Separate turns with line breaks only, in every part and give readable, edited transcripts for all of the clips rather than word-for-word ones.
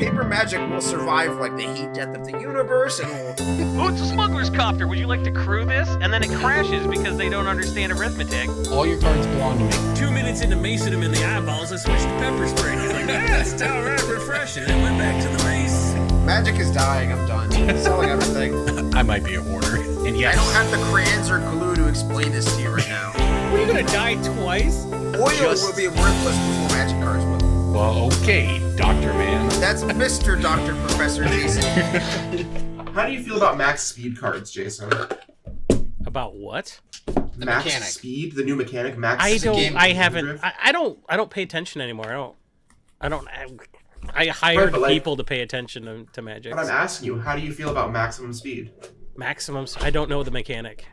paper magic will survive like the heat death of the universe, and will...
Oh, it's a smuggler's copter. Would you like to crew this? And then it crashes because they don't understand arithmetic.
All your cards belong to me.
2 minutes into macing him in the eyeballs, I switched to pepper spray. He's like, it's all right, refreshing. And went back to the mace.
Magic is dying. I'm done. Selling everything.
I might be a hoarder. And yes,
I don't have the crayons or glue to explain this to you right now.
What, are you gonna die twice?
Oil will be worthless before magic cards will.
well, okay, Dr. Man.
That's Mr. Dr. Professor Jason.
How do you feel about max speed cards, Jason?
About what?
The max
mechanic.
speed, the new mechanic, max
I
speed.
don't pay attention anymore. I hired
Right,
people to pay attention to Magic.
But I'm asking you, how do you feel about maximum speed?
Maximums. I don't know the mechanic.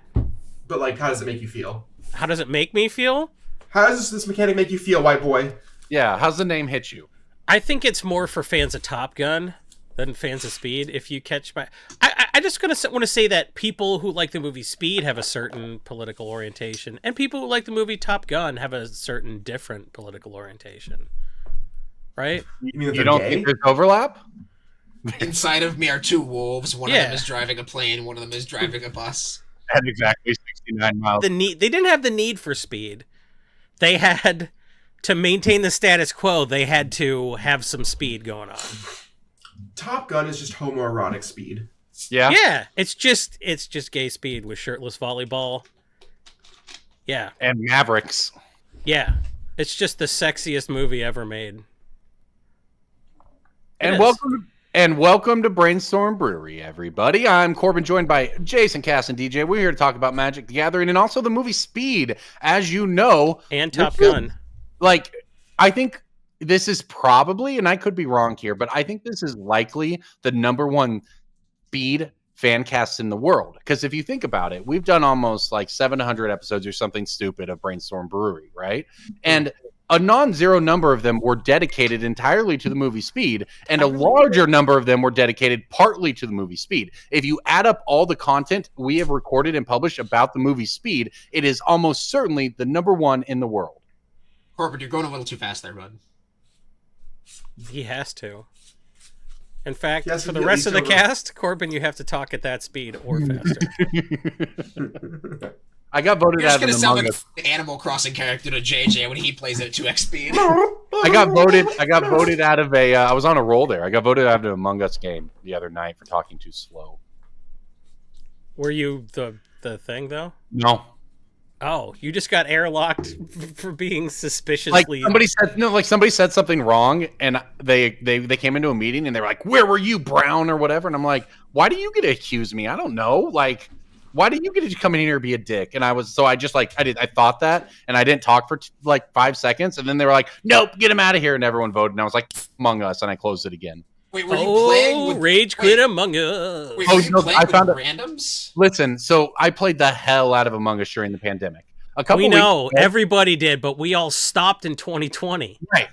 But like, how does it make you feel?
How does it make me feel?
How does this mechanic make you feel, white boy?
Yeah, how's the name hit you?
I think it's more for fans of Top Gun than fans of Speed. If you catch my, I just want to say that people who like the movie Speed have a certain political orientation, and people who like the movie Top Gun have a certain different political orientation. Right?
You mean that
You
they're
don't
gay?
think there's overlap?
Inside of me are two wolves. One of
Yeah.
them is driving a plane. One of them is driving a bus.
At exactly 69 miles.
They didn't have the need for speed. They had to maintain the status quo. They had to have some speed going on.
Top Gun is just homoerotic speed.
Yeah?
Yeah, it's just gay speed with shirtless volleyball. Yeah,
And Mavericks.
yeah, it's just the sexiest movie ever made. It
And
is.
welcome to Brainstorm Brewery, everybody. I'm Corbin, joined by Jason, Cass, and DJ. We're here to talk about Magic the Gathering and also the movie Speed. As you know,
And Top
this is-
Gun.
Like, I think this is probably, and I could be wrong here, but I think this is likely the #1 Speed fan cast in the world. Because if you think about it, we've done almost like 700 episodes or something stupid of Brainstorm Brewery, right? And a non-zero number of them were dedicated entirely to the movie Speed, and a larger number of them were dedicated partly to the movie Speed. If you add up all the content we have recorded and published about the movie Speed, it is almost certainly the #1 in the world.
Corbin, you're going a little too fast there, bud.
He has to. In fact,
Yes,
for the
at
rest of the
least over-
cast, Corbin, you have to talk at that speed or faster.
I got voted
You're just
out of
gonna
an
sound
Among
like
Us.
the Animal Crossing character to JJ when he plays it at 2x speed.
I got voted out of a. I was on a roll there. I got voted out of an Among Us game the other night for talking too slow.
Were you the thing though?
No,
Oh, you just got airlocked for being
like
suspiciously.
somebody said something wrong, and they came into a meeting and they were like, "Where were you, Brown or whatever?" And I'm like, "Why do you get to accuse me? I don't know. Like, why do you get to come in here and be a dick?" And I thought that, and I didn't talk for like 5 seconds, and then they were like, "Nope, get him out of here," and everyone voted, and I was like, Among Us, and I closed it again.
Wait, were you playing with
Rage Quit Among Us?
Wait,
Oh,
were you
no,
playing
I
with
found it-
randoms?
Listen, so I played the hell out of Among Us during the pandemic. A couple
We know
weeks ago-
everybody did, but we all stopped in 2020.
Right.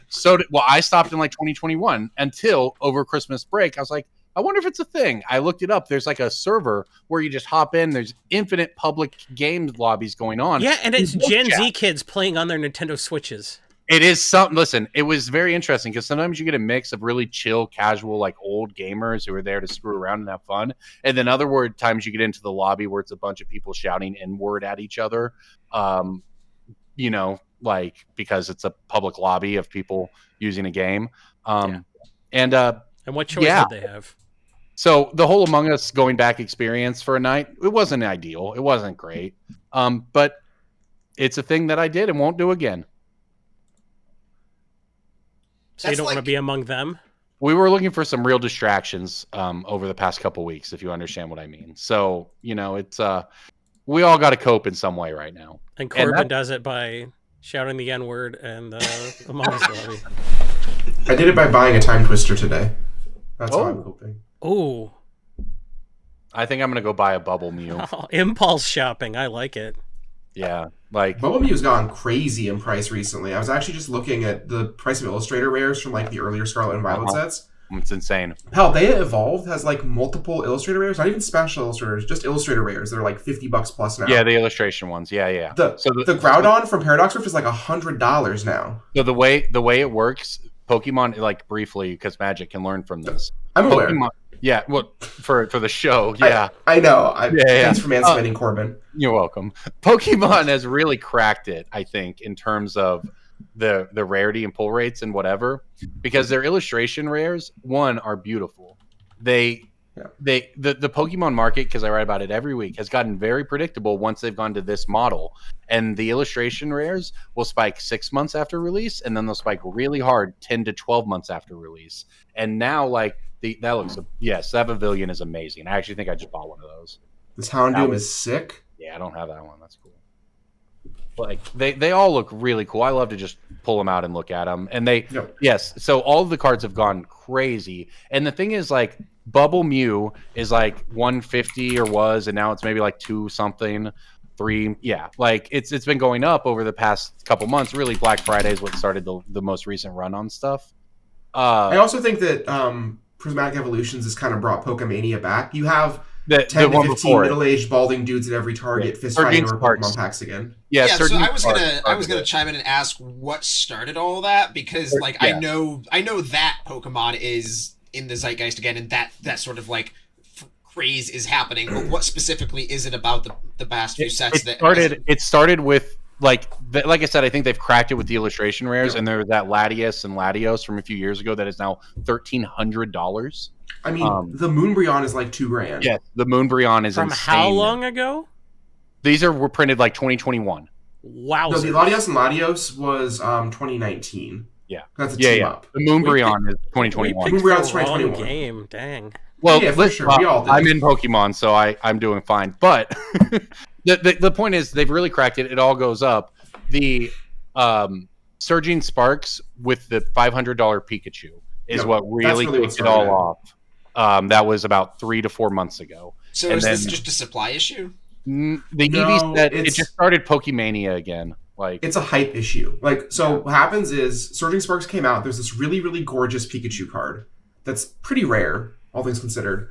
I stopped in like 2021 until over Christmas break. I was like, I wonder if it's a thing. I looked it up. There's like a server where you just hop in. There's infinite public game lobbies going on.
Yeah, and it's
Voice
Gen
chat.
Z kids playing on their Nintendo Switches.
It is something. Listen, it was very interesting because sometimes you get a mix of really chill, casual, like old gamers who are there to screw around and have fun. And then times you get into the lobby where it's a bunch of people shouting N-word at each other. Like because it's a public lobby of people using a game.
And what choice
Yeah.
did they have?
So the whole Among Us going back experience for a night, it wasn't ideal. It wasn't great. But it's a thing that I did and won't do again.
So you
That's
don't want to
like-
be among them?
We were looking for some real distractions over the past couple weeks, if you understand what I mean. So, it's we all got to cope in some way right now.
And
And
Corbin
that-
does it by shouting the N-word and Among Us lobby.
I did it by buying a time twister today. That's how I'm
Oh.
hoping.
Ooh,
I think I'm going to go buy a Bubble Mew.
impulse shopping. I like it.
Yeah, like
Bubble Mew's gone crazy in price recently. I was actually just looking at the price of Illustrator rares from like the earlier Scarlet and Violet sets.
it's insane.
Hell, Data Evolved has like multiple Illustrator rares, not even special Illustrators, just Illustrator rares. They're like $50 plus now.
Yeah, the illustration ones. Yeah.
The Groudon from Paradox Rift is like $100 now.
So the way it works Pokemon, like briefly, because Magic can learn from this.
I'm aware.
Pokemon, yeah, well, for the show, yeah.
I know. Thanks
Yeah.
for mansplaining, Corbin.
You're welcome. Pokemon has really cracked it, I think, in terms of the rarity and pull rates and whatever, because their illustration rares, one, are beautiful. The Pokemon market, because I write about it every week, has gotten very predictable once they've gone to this model. And the illustration rares will spike 6 months after release, and then they'll spike really hard 10 to 12 months after release. And now, like, that Pavilion is amazing. I actually think I just bought one of those.
This Houndoom is sick.
Yeah, I don't have that one. That's cool. Like, they all look really cool. I love to just pull them out and look at them. And yes, so all of the cards have gone crazy. And the thing is, like, Bubble Mew is like 150 or was, and now it's maybe like 2 something, 3. Yeah, like it's been going up over the past couple months. Really, Black Friday is what started the most recent run on stuff.
I also think that Prismatic Evolutions has kind of brought Pokemania back. You have
the
10 to
one
15 middle-aged balding dudes at every target fist fighting over Pokemon packs again.
Yeah, so I was gonna chime in and ask what started all that, because like I know that Pokemon is in the zeitgeist again, and that sort of like craze is happening. But what specifically is it about the past few sets
It started with like I said, I think they've cracked it with the illustration rares, and there was that Latias and Latios from a few years ago that is now $1,300.
I mean, the Moonbreon is like $2,000.
Yeah, the Moonbreon is
from
insane.
how long ago?
These were printed like 2021.
Wow.
No, the Latios and Latios was 2019.
Yeah,
that's a team up.
The Moonbreon is 2021.
Moonbreon's 2021.
Game, dang.
Well,
yeah, for sure. We all did.
I'm in Pokemon, so I'm doing fine. But the point is, they've really cracked it. It all goes up. The Surging Sparks with the $500 Pikachu is what really kicked it all off. That was about 3 to 4 months ago.
So is this just a supply issue?
The EV set, it just started Pokemania again. Like,
it's a hype issue. Like, so what happens is Surging Sparks came out. There's this really, really gorgeous Pikachu card that's pretty rare, all things considered.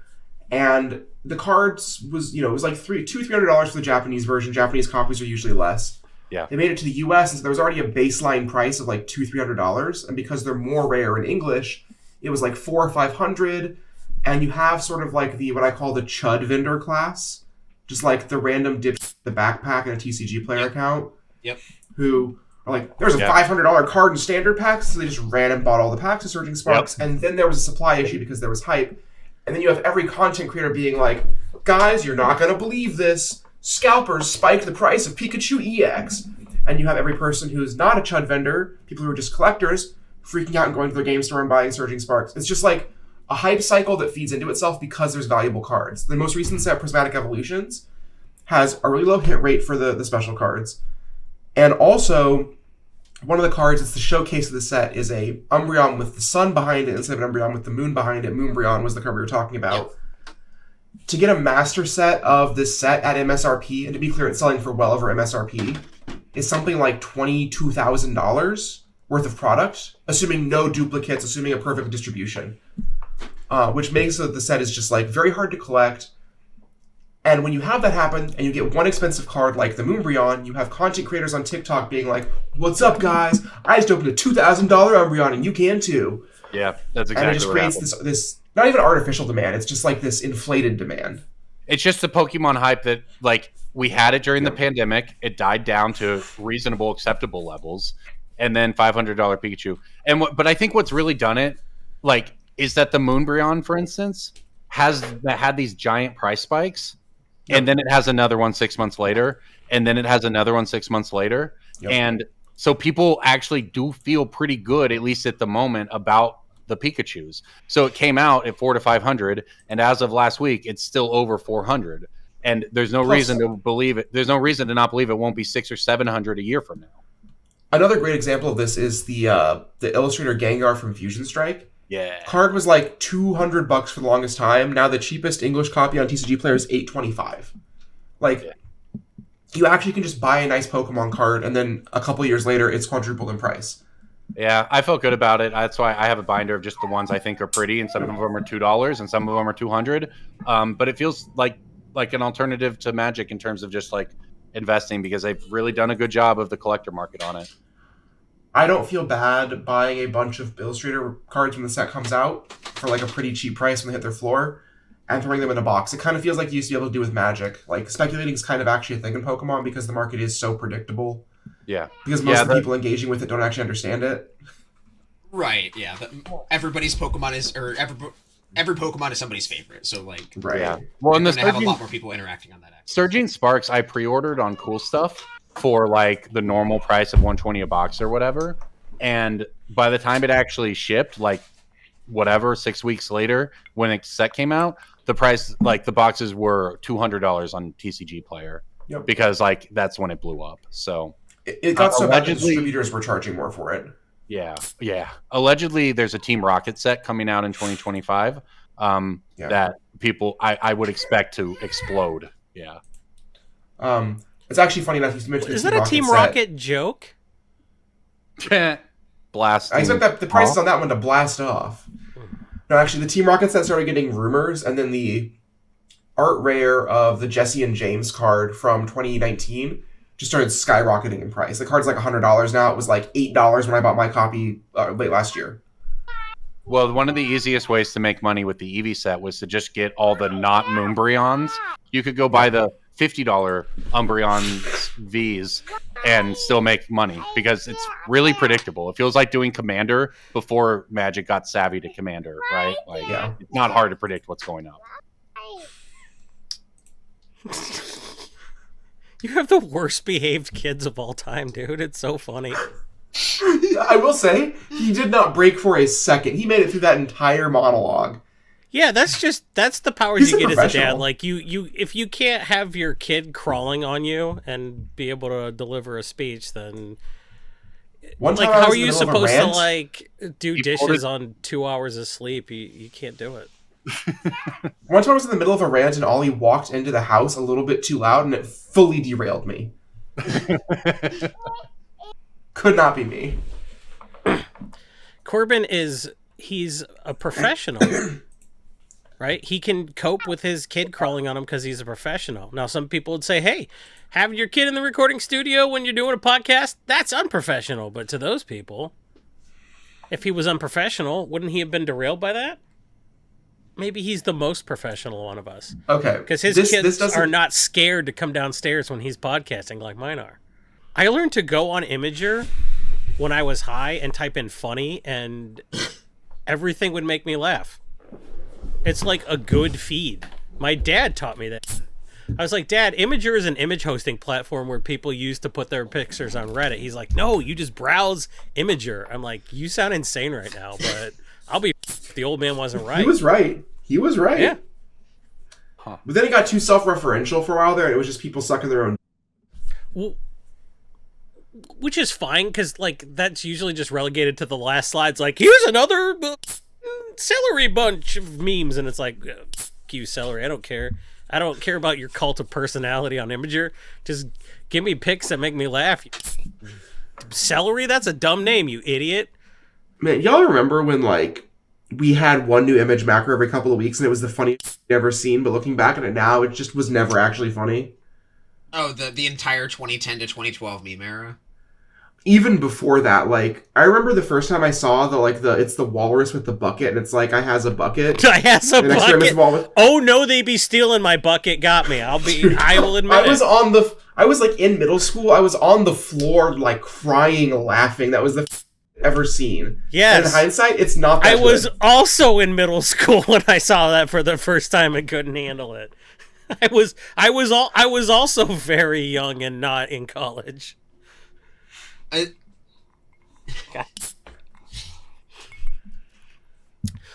And the cards was, it was like $200-$300 for the Japanese version. Japanese copies are usually less.
Yeah.
They made it to the US, and so there was already a baseline price of like $200-$300. And because they're more rare in English, it was like $400 or $500. And you have sort of like what I call the chud vendor class, just like the random dip the backpack in a TCG player account.
Yep.
Who are like, there's a $500 card in standard packs, so they just ran and bought all the packs of Surging Sparks. Yep. And then there was a supply issue because there was hype. And then you have every content creator being like, guys, you're not going to believe this. Scalpers spiked the price of Pikachu EX. And you have every person who's not a chud vendor, people who are just collectors, freaking out and going to their game store and buying Surging Sparks. It's just like a hype cycle that feeds into itself because there's valuable cards. The most recent set, Prismatic Evolutions, has a really low hit rate for the special cards. And also, one of the cards that's the showcase of the set is a Umbreon with the sun behind it instead of an Umbreon with the moon behind it. Moonbreon was the card we were talking about. Yep. To get a master set of this set at MSRP, and to be clear, it's selling for well over MSRP, is something like $22,000 worth of product, assuming no duplicates, assuming a perfect distribution. Which makes it the set is just like very hard to collect. And when you have that happen, and you get one expensive card like the Moonbreon, you have content creators on TikTok being like, what's up, guys? I just opened a $2,000 Umbreon, and you can too.
Yeah, that's exactly what
And it just creates this, not even artificial demand, it's just like this inflated demand.
It's just the Pokemon hype that, like, we had it during the pandemic. It died down to reasonable, acceptable levels. And then $500 Pikachu. But I think what's really done it, like, is that the Moonbreon, for instance, had these giant price spikes. Yep. And then it has another one 6 months later, and then it has another one 6 months later. Yep. And so people actually do feel pretty good, at least at the moment, about the Pikachus. So it came out at $400 to $500, and as of last week, it's still over $400. And there's no reason to believe it. There's no reason to not believe it won't be $600 or $700 a year from now.
Another great example of this is the Illustrator Gengar from Fusion Strike.
Yeah.
Card was like $200 for the longest time. Now the cheapest English copy on TCG Player is $825. Like, you actually can just buy a nice Pokemon card, and then a couple years later, it's quadrupled in price.
Yeah, I felt good about it. That's why I have a binder of just the ones I think are pretty, and some of them are $2, and some of them are $200. But it feels like an alternative to Magic in terms of just like investing, because they've really done a good job of the collector market on it.
I don't feel bad buying a bunch of Illustrator cards when the set comes out for like a pretty cheap price when they hit their floor and throwing them in a box. It kind of feels like you used to be able to do with Magic. Like, speculating is kind of actually a thing in Pokemon because the market is so predictable.
Yeah.
Because most of the people engaging with it don't actually understand it.
Right, yeah. Everybody's Pokemon is, or every Pokemon is somebody's favorite, so like...
Right.
Yeah. Well, and
you're gonna have a lot more people interacting on that.
Surging Sparks, I pre-ordered on Cool Stuff for like the normal price of $120 a box or whatever. And by the time it actually shipped, like whatever, 6 weeks later, when the set came out, the price, like the boxes were $200 on TCG Player.
Yep.
Because like that's when it blew up. So
it got so bad that distributors were charging more for it.
Yeah. Allegedly, there's a Team Rocket set coming out in 2025 that people I would expect to explode. Yeah.
It's actually funny enough. You mentioned
is that a Team Rocket joke?
Blast.
I expect that the prices on that one to blast off. No, actually, the Team Rocket set started getting rumors, and then the art rare of the Jesse and James card from 2019 just started skyrocketing in price. The card's like $100 now. It was like $8 when I bought my copy late last year.
Well, one of the easiest ways to make money with the Eevee set was to just get all the not Moonbreons. You could go buy the $50 Umbreon Vs and still make money because it's really predictable. It feels like doing Commander before Magic got savvy to Commander, right? Like, it's not hard to predict what's going up.
You have the worst behaved kids of all time, dude. It's so funny.
I will say, he did not break for a second. He made it through that entire monologue.
Yeah, that's the powers you get as a dad. Like you if you can't have your kid crawling on you and be able to deliver a speech, then like how are you supposed to like do dishes on 2 hours of sleep? You can't do it.
One time I was in the middle of a rant and Ollie walked into the house a little bit too loud and it fully derailed me. Could not be me.
Corbin he's a professional. Right? He can cope with his kid crawling on him because he's a professional. Now, some people would say, hey, having your kid in the recording studio when you're doing a podcast, that's unprofessional. But to those people, if he was unprofessional, wouldn't he have been derailed by that? Maybe he's the most professional one of us.
Okay.
Because his kids are not scared to come downstairs when he's podcasting like mine are. I learned to go on Imager when I was high and type in funny, and everything would make me laugh. It's like a good feed. My dad taught me that. I was like, Dad, Imager is an image hosting platform where people use to put their pictures on Reddit. He's like, no, you just browse Imager. I'm like, you sound insane right now, but I'll be if the old man wasn't right.
He was right.
Yeah.
Huh. But then it got too self-referential for a while there, and it was just people sucking their own.
Well, which is fine, because like that's usually just relegated to the last slides. Like, here's another celery bunch of memes, and it's like, you celery. I don't care. I don't care about your cult of personality on Imager. Just give me pics that make me laugh. Celery? That's a dumb name, you idiot.
Man, y'all remember when like we had one new image macro every couple of weeks, and it was the funniest you've ever seen? But looking back at it now, it just was never actually funny.
Oh, the entire 2010 to 2012 meme era.
Even before that, like, I remember the first time I saw it's the walrus with the bucket, and it's like, I has a bucket.
I has a bucket. Oh no, they be stealing my bucket. Got me. I will admit
I was like in middle school. I was on the floor, like crying, laughing. That was the ever seen.
Yes.
And in hindsight, it's not that
I
good.
was also in middle school when I saw that for the first time and couldn't handle it. I was also very young and not in college.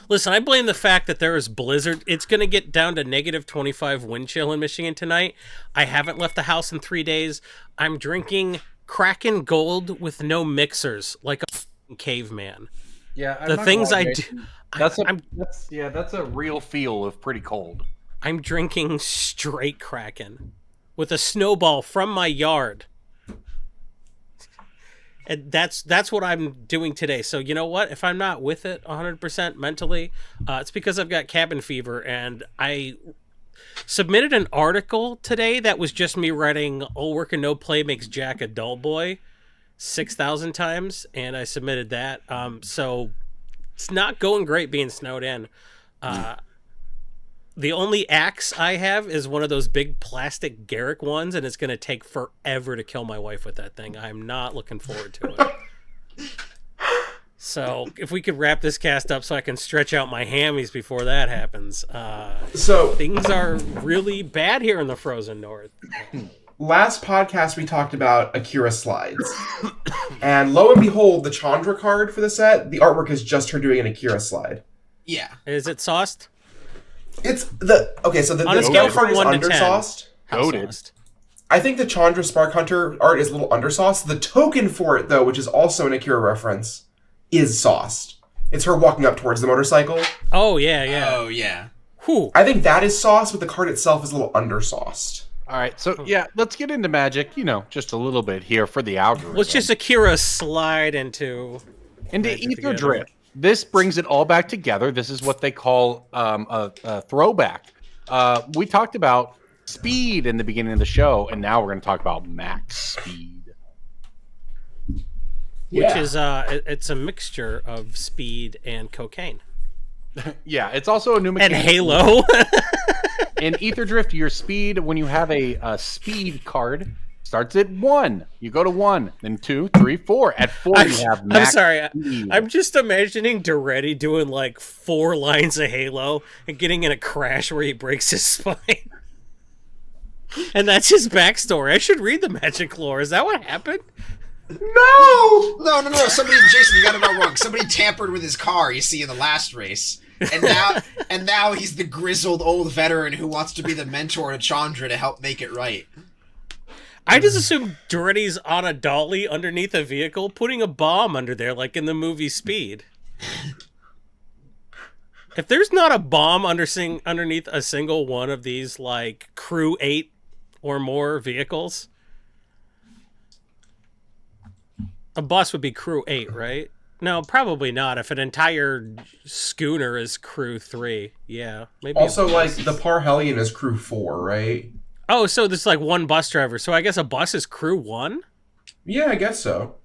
Listen, I blame the fact that there is blizzard. It's going to get down to negative 25 wind chill in Michigan tonight. I haven't left the house in 3 days. I'm drinking Kraken Gold with no mixers, like a caveman.
Yeah,
the things I do.
That's a real feel of pretty cold.
I'm drinking straight Kraken with a snowball from my yard. And that's what I'm doing today. So you know what? If I'm not with it 100% mentally, it's because I've got cabin fever. And I submitted an article today that was just me writing, "All work and no play makes Jack a dull boy." 6,000 times, and I submitted that. So it's not going great being snowed in. The only axe I have is one of those big plastic Garrick ones, and it's going to take forever to kill my wife with that thing. I'm not looking forward to it. So if we could wrap this cast up so I can stretch out my hammies before that happens.
So
things are really bad here in the frozen north.
Last podcast we talked about Akira slides. And lo and behold, the Chandra card for the set, the artwork is just her doing an Akira slide.
Yeah.
Is it sauced?
It's the so the scale card is undersauced.
Sauced?
I think the Chandra Spark Hunter art is a little undersauced. The token for it, though, which is also an Akira reference, is sauced. It's her walking up towards the motorcycle.
Oh, yeah.
Oh, yeah.
Whew.
I think that is sauced, but the card itself is a little undersauced.
All right, so yeah, let's get into Magic, just a little bit here for the algorithm.
Let's just Akira slide into
Aether Drift. This brings it all back together. This is what they call a throwback. We talked about speed in the beginning of the show, and now we're going to talk about max speed.
Which is it's a mixture of speed and cocaine.
Yeah, it's also a new mechanic.
And Halo.
In Aether Drift, your speed, when you have a speed card, starts at 1. You go to 1, then 2, 3, 4. At 4, you have max speed.
I'm just imagining Duretti doing like 4 lines of Halo and getting in a crash where he breaks his spine. And that's his backstory. I should read the Magic lore. Is that what happened?
No!
No. Somebody, Jason, you got it all wrong. Somebody tampered with his car, you see, in the last race. And now he's the grizzled old veteran who wants to be the mentor to Chandra to help make it right.
I just assume Duretti's on a dolly underneath a vehicle, putting a bomb under there, like in the movie Speed. If there's not a bomb underneath a single one of these, like, Crew 8 or more vehicles, a bus would be Crew 8, right? No, probably not. If an entire schooner is Crew 3, yeah. Maybe.
Also, like, the Parhelion is Crew 4, right?
Oh, so there's like one bus driver. So I guess a bus is Crew 1?
Yeah, I guess so.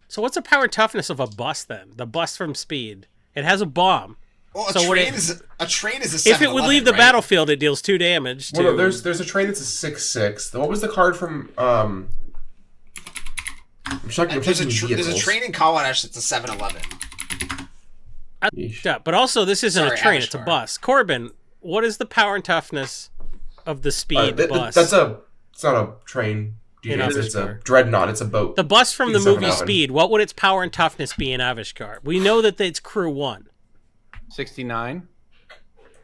So what's the power and toughness of a bus then? The bus from Speed. It has a bomb.
Well, a
so
train is a 7-11,
if it would leave the battlefield, it deals 2 damage.
Well, no, there's a train that's a 6/6. What was the card from
There's a train in Kaladesh that's a 7-11.
Yeah, but also this isn't a train; it's a
Avishtar.
bus. Corbin, what is the power and toughness of the Speed bus?
It's not a train. It's a dreadnought. It's a boat.
The bus from the movie
7-11.
Speed. What would its power and toughness be in Avishtar? We know that it's Crew 1.
69.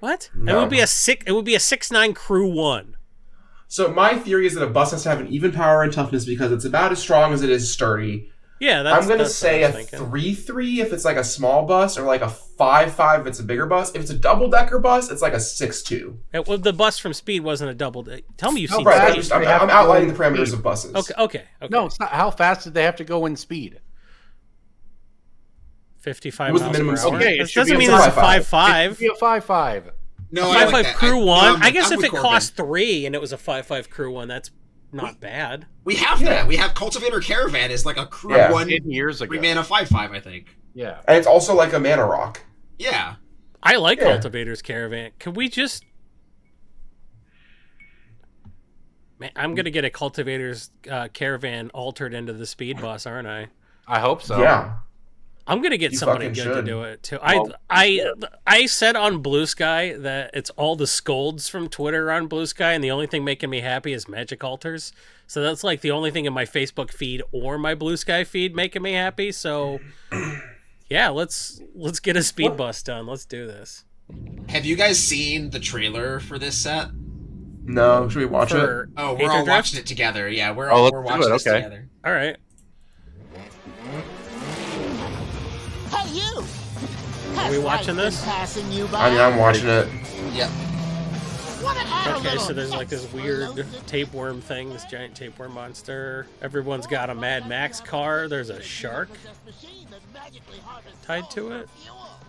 What?
No.
It would be a 6'9" Crew 1.
So my theory is that a bus has to have an even power and toughness because it's about as strong as it is sturdy.
Yeah, that's.
I'm going to
that's
say
what I
a
was thinking.
3/3 if it's like a small bus, or like a 5/5 if it's a bigger bus. If it's a double-decker bus, it's like a 6/2.
Well, the bus from Speed wasn't a double. Tell me you've seen
Right,
Speed.
I'm outlining the parameters of buses.
Okay.
No, it's not. How fast did they have to go in speed?
55
What's the
miles
minimum
per hour.
speed?
Okay, it
It
should
doesn't
be
mean
a
it's a
5.5.
5.5.
It'd be a 5.5.
No, I like
5.5
that.
Crew 1. I guess
I'm
if
with
it
Corbin.
cost 3 and it was a 5.5 Crew 1, that's not bad.
We have that. We have Cultivator Caravan is like a Crew
Yeah.
1
10 years ago.
3-mana 5/5, I think.
Yeah.
And it's also like a mana rock.
Yeah.
I like
Yeah.
Cultivator's Caravan. Can we just... Man, I'm going to get a Cultivator's Caravan altered into the Speed bus, aren't I?
I hope so.
Yeah.
I'm gonna get
You
somebody
fucking
good to
should.
do it too.
Well,
I said on Blue Sky that it's all the scolds from Twitter on Blue Sky, and the only thing making me happy is Magic Altars. So that's like the only thing in my Facebook feed or my Blue Sky feed making me happy. So yeah, let's get a speed bus done. Let's do this.
Have you guys seen the trailer for this set?
No, should we watch it?
For
Oh, we're
Aether
all
Drift?
watching it together. Yeah, we're
let's
we're
do
watching
it,
this
okay.
together.
All right.
Hey, you!
Are we watching this?
Passing you by?
I mean, I'm watching it.
Yep.
Wanna add a
Okay,
little
so there's like this weird
explosive?
tapeworm thing, this giant tapeworm monster. Everyone's got a Mad Max car. There's a shark
Machine that magically harvests
tied to it.
fuel.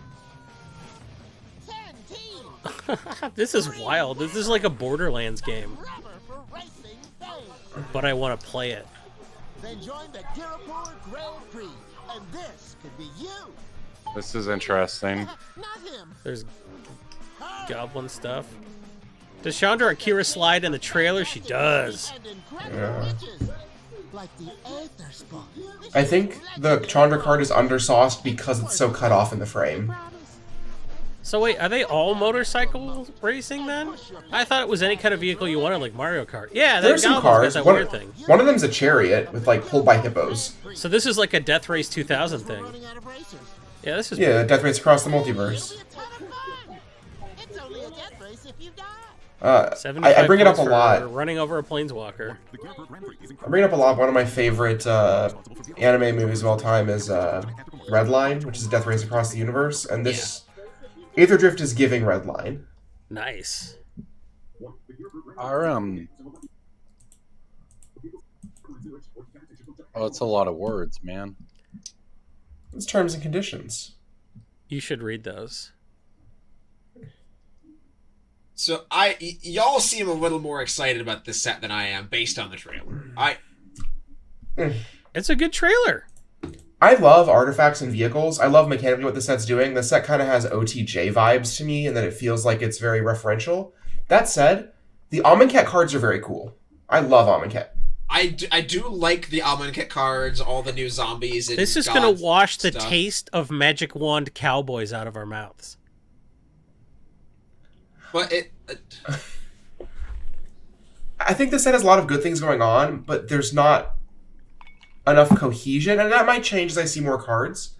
10 teams.
This is wild. This is like a Borderlands game,
Rubber for racing fame.
but I want to play it.
Then join the Tirapur Grand Prix, and this could be you.
This is interesting.
Not him.
There's goblin stuff. Does Chandra Akira slide in the trailer? She does.
And incredible riches, like the Aether Spot.
I think the Chandra card is undersauced because it's so cut off in the frame.
So wait, are they all motorcycle racing then? I thought it was any kind of vehicle you wanted, like Mario Kart. Yeah,
There's some
Goblin's
cars.
got that
One,
weird thing.
one of them's a chariot with like pulled by hippos.
So this is like a Death Race 2000 thing.
Running out of racers.
Yeah, this is
Yeah, Death Race across the multiverse.
It'll be a ton of fun. It's only a death race if you die.
I bring it up a lot.
Running over a planeswalker.
I bring it up a lot. One of my favorite anime movies of all time is Redline, which is Death Race Across the Universe, and this Aether Drift is giving Redline.
Nice.
Our oh, it's a lot of words, man.
It's terms and conditions.
You should read those.
So y'all seem a little more excited about this set than I am, based on the trailer.
It's a good trailer.
I love artifacts and vehicles. I love mechanically what the set's doing. The set kind of has OTJ vibes to me, and that it feels like it's very referential. That said, the Amonkhet cards are very cool. I love Amonkhet.
I do like the Amonkhet cards, all the new zombies. And
This is
god
going to wash the
stuff.
taste of Magic Wand Cowboys out of our mouths.
But it.
I think the set has a lot of good things going on, but there's not enough cohesion, and that might change as I see more cards.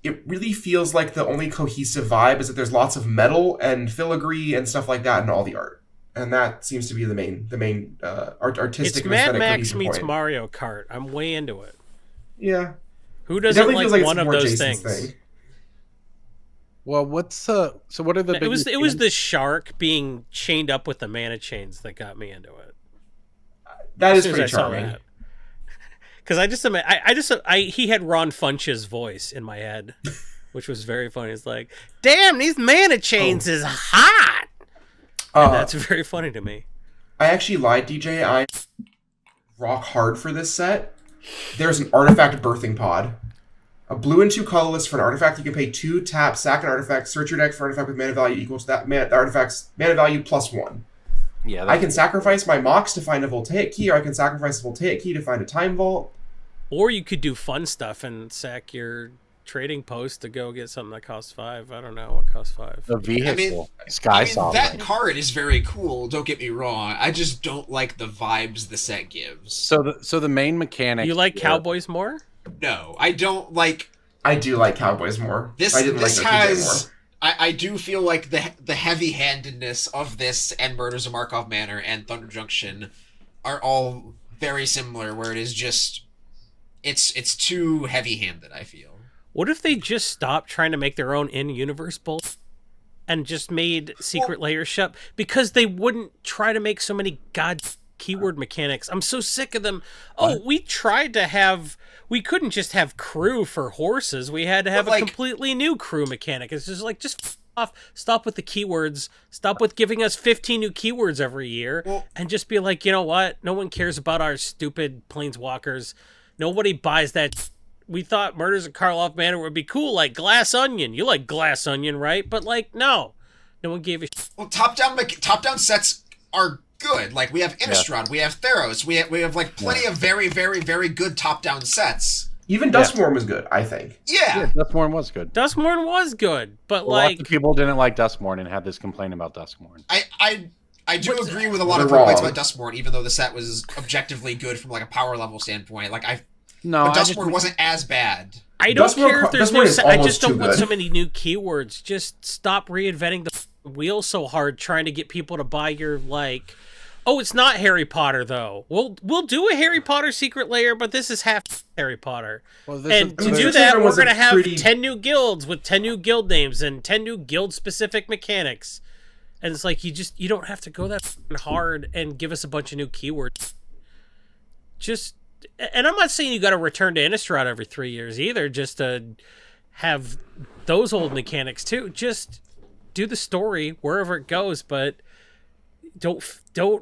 It really feels like the only cohesive vibe is that there's lots of metal and filigree and stuff like that in all the art, and that seems to be the main artistic.
It's
and
Mad
aesthetic
Max
cohesion
meets
point.
Mario Kart. I'm way into it.
Yeah,
Who
it
doesn't
definitely
like,
feels like
one
it's
of
more
those
Jason's
things?
thing.
Well, what's so what are the
It was
biggest
the shark being chained up with the mana chains that got me into it.
That
As
is
soon as
pretty
I saw
charming.
that. Because he had Ron Funch's voice in my head, which was very funny. It's like, damn, these mana chains is hot. And that's very funny to me.
I actually lied, DJ. I rock hard for this set. There's an artifact birthing pod. A blue and 2 colorless for an artifact. You can pay 2, tap, sack an artifact, search your deck for an artifact with mana value equal to the artifact's mana value +1.
Yeah,
I can sacrifice my Mox to find a Voltaic Key, or I can sacrifice a Voltaic Key to find a Time Vault.
Or you could do fun stuff and sack your trading post to go get something that costs 5. I don't know what costs 5.
the vehicle?
I mean, that card is very cool. Don't get me wrong. I just don't like the vibes the set gives.
So the main mechanic.
You like Cowboys more?
No, I don't like.
I do like Cowboys more.
This
I didn't
this
like OTJ
has.
more.
I do feel like the heavy-handedness of this and Murders of Markov Manor and Thunder Junction are all very similar. Where it is just, it's too heavy-handed. I feel.
What if they just stopped trying to make their own in-universe bullshit and just made Secret Lair shut? Because they wouldn't try to make so many keyword mechanics. I'm so sick of them. Oh, we tried to have... We couldn't just have crew for horses. We had to have a completely new crew mechanic. It's just like, just f off. Stop with the keywords. Stop with giving us 15 new keywords every year. And just be like, you know what? No one cares about our stupid planeswalkers. Nobody buys that. We thought Murders of Karloff Manor would be cool, like Glass Onion. You like Glass Onion, right? But like, no. No one gave a shit.
Well, top-down sets are good. Like, we have Innistrad, we have Theros, we have like plenty of very, very, very good top-down sets.
Even Duskmourn was good, I think.
Yeah.
Duskmourn was good.
Duskmourn was good, but
Lots
like...
of people didn't like Duskmourn and had this complaint about Duskmourn.
I do agree with a lot of
They're
complaints
wrong.
about Duskmourn, even though the set was objectively good from like a power level standpoint. Like,
No,
but
I
Duskmourn wasn't as bad.
I don't
Duskmourn-
care if there's
Duskmourn
no...
is
I
almost
just don't
too
want
good.
so many new keywords. Just stop reinventing the wheel so hard trying to get people to buy your, like... Oh, it's not Harry Potter, though. We'll do a Harry Potter Secret Lair, but this is half Harry Potter.
Well,
And to do
Secret
that,
Lair
we're
was a
going to have
pretty-
10 new guilds with 10 new guild names and 10 new guild-specific mechanics. And it's like, you don't have to go that f***ing hard and give us a bunch of new keywords. Just... And I'm not saying you got to return to Innistrad every 3 years either, just to have those old mechanics too. Just do the story wherever it goes, but don't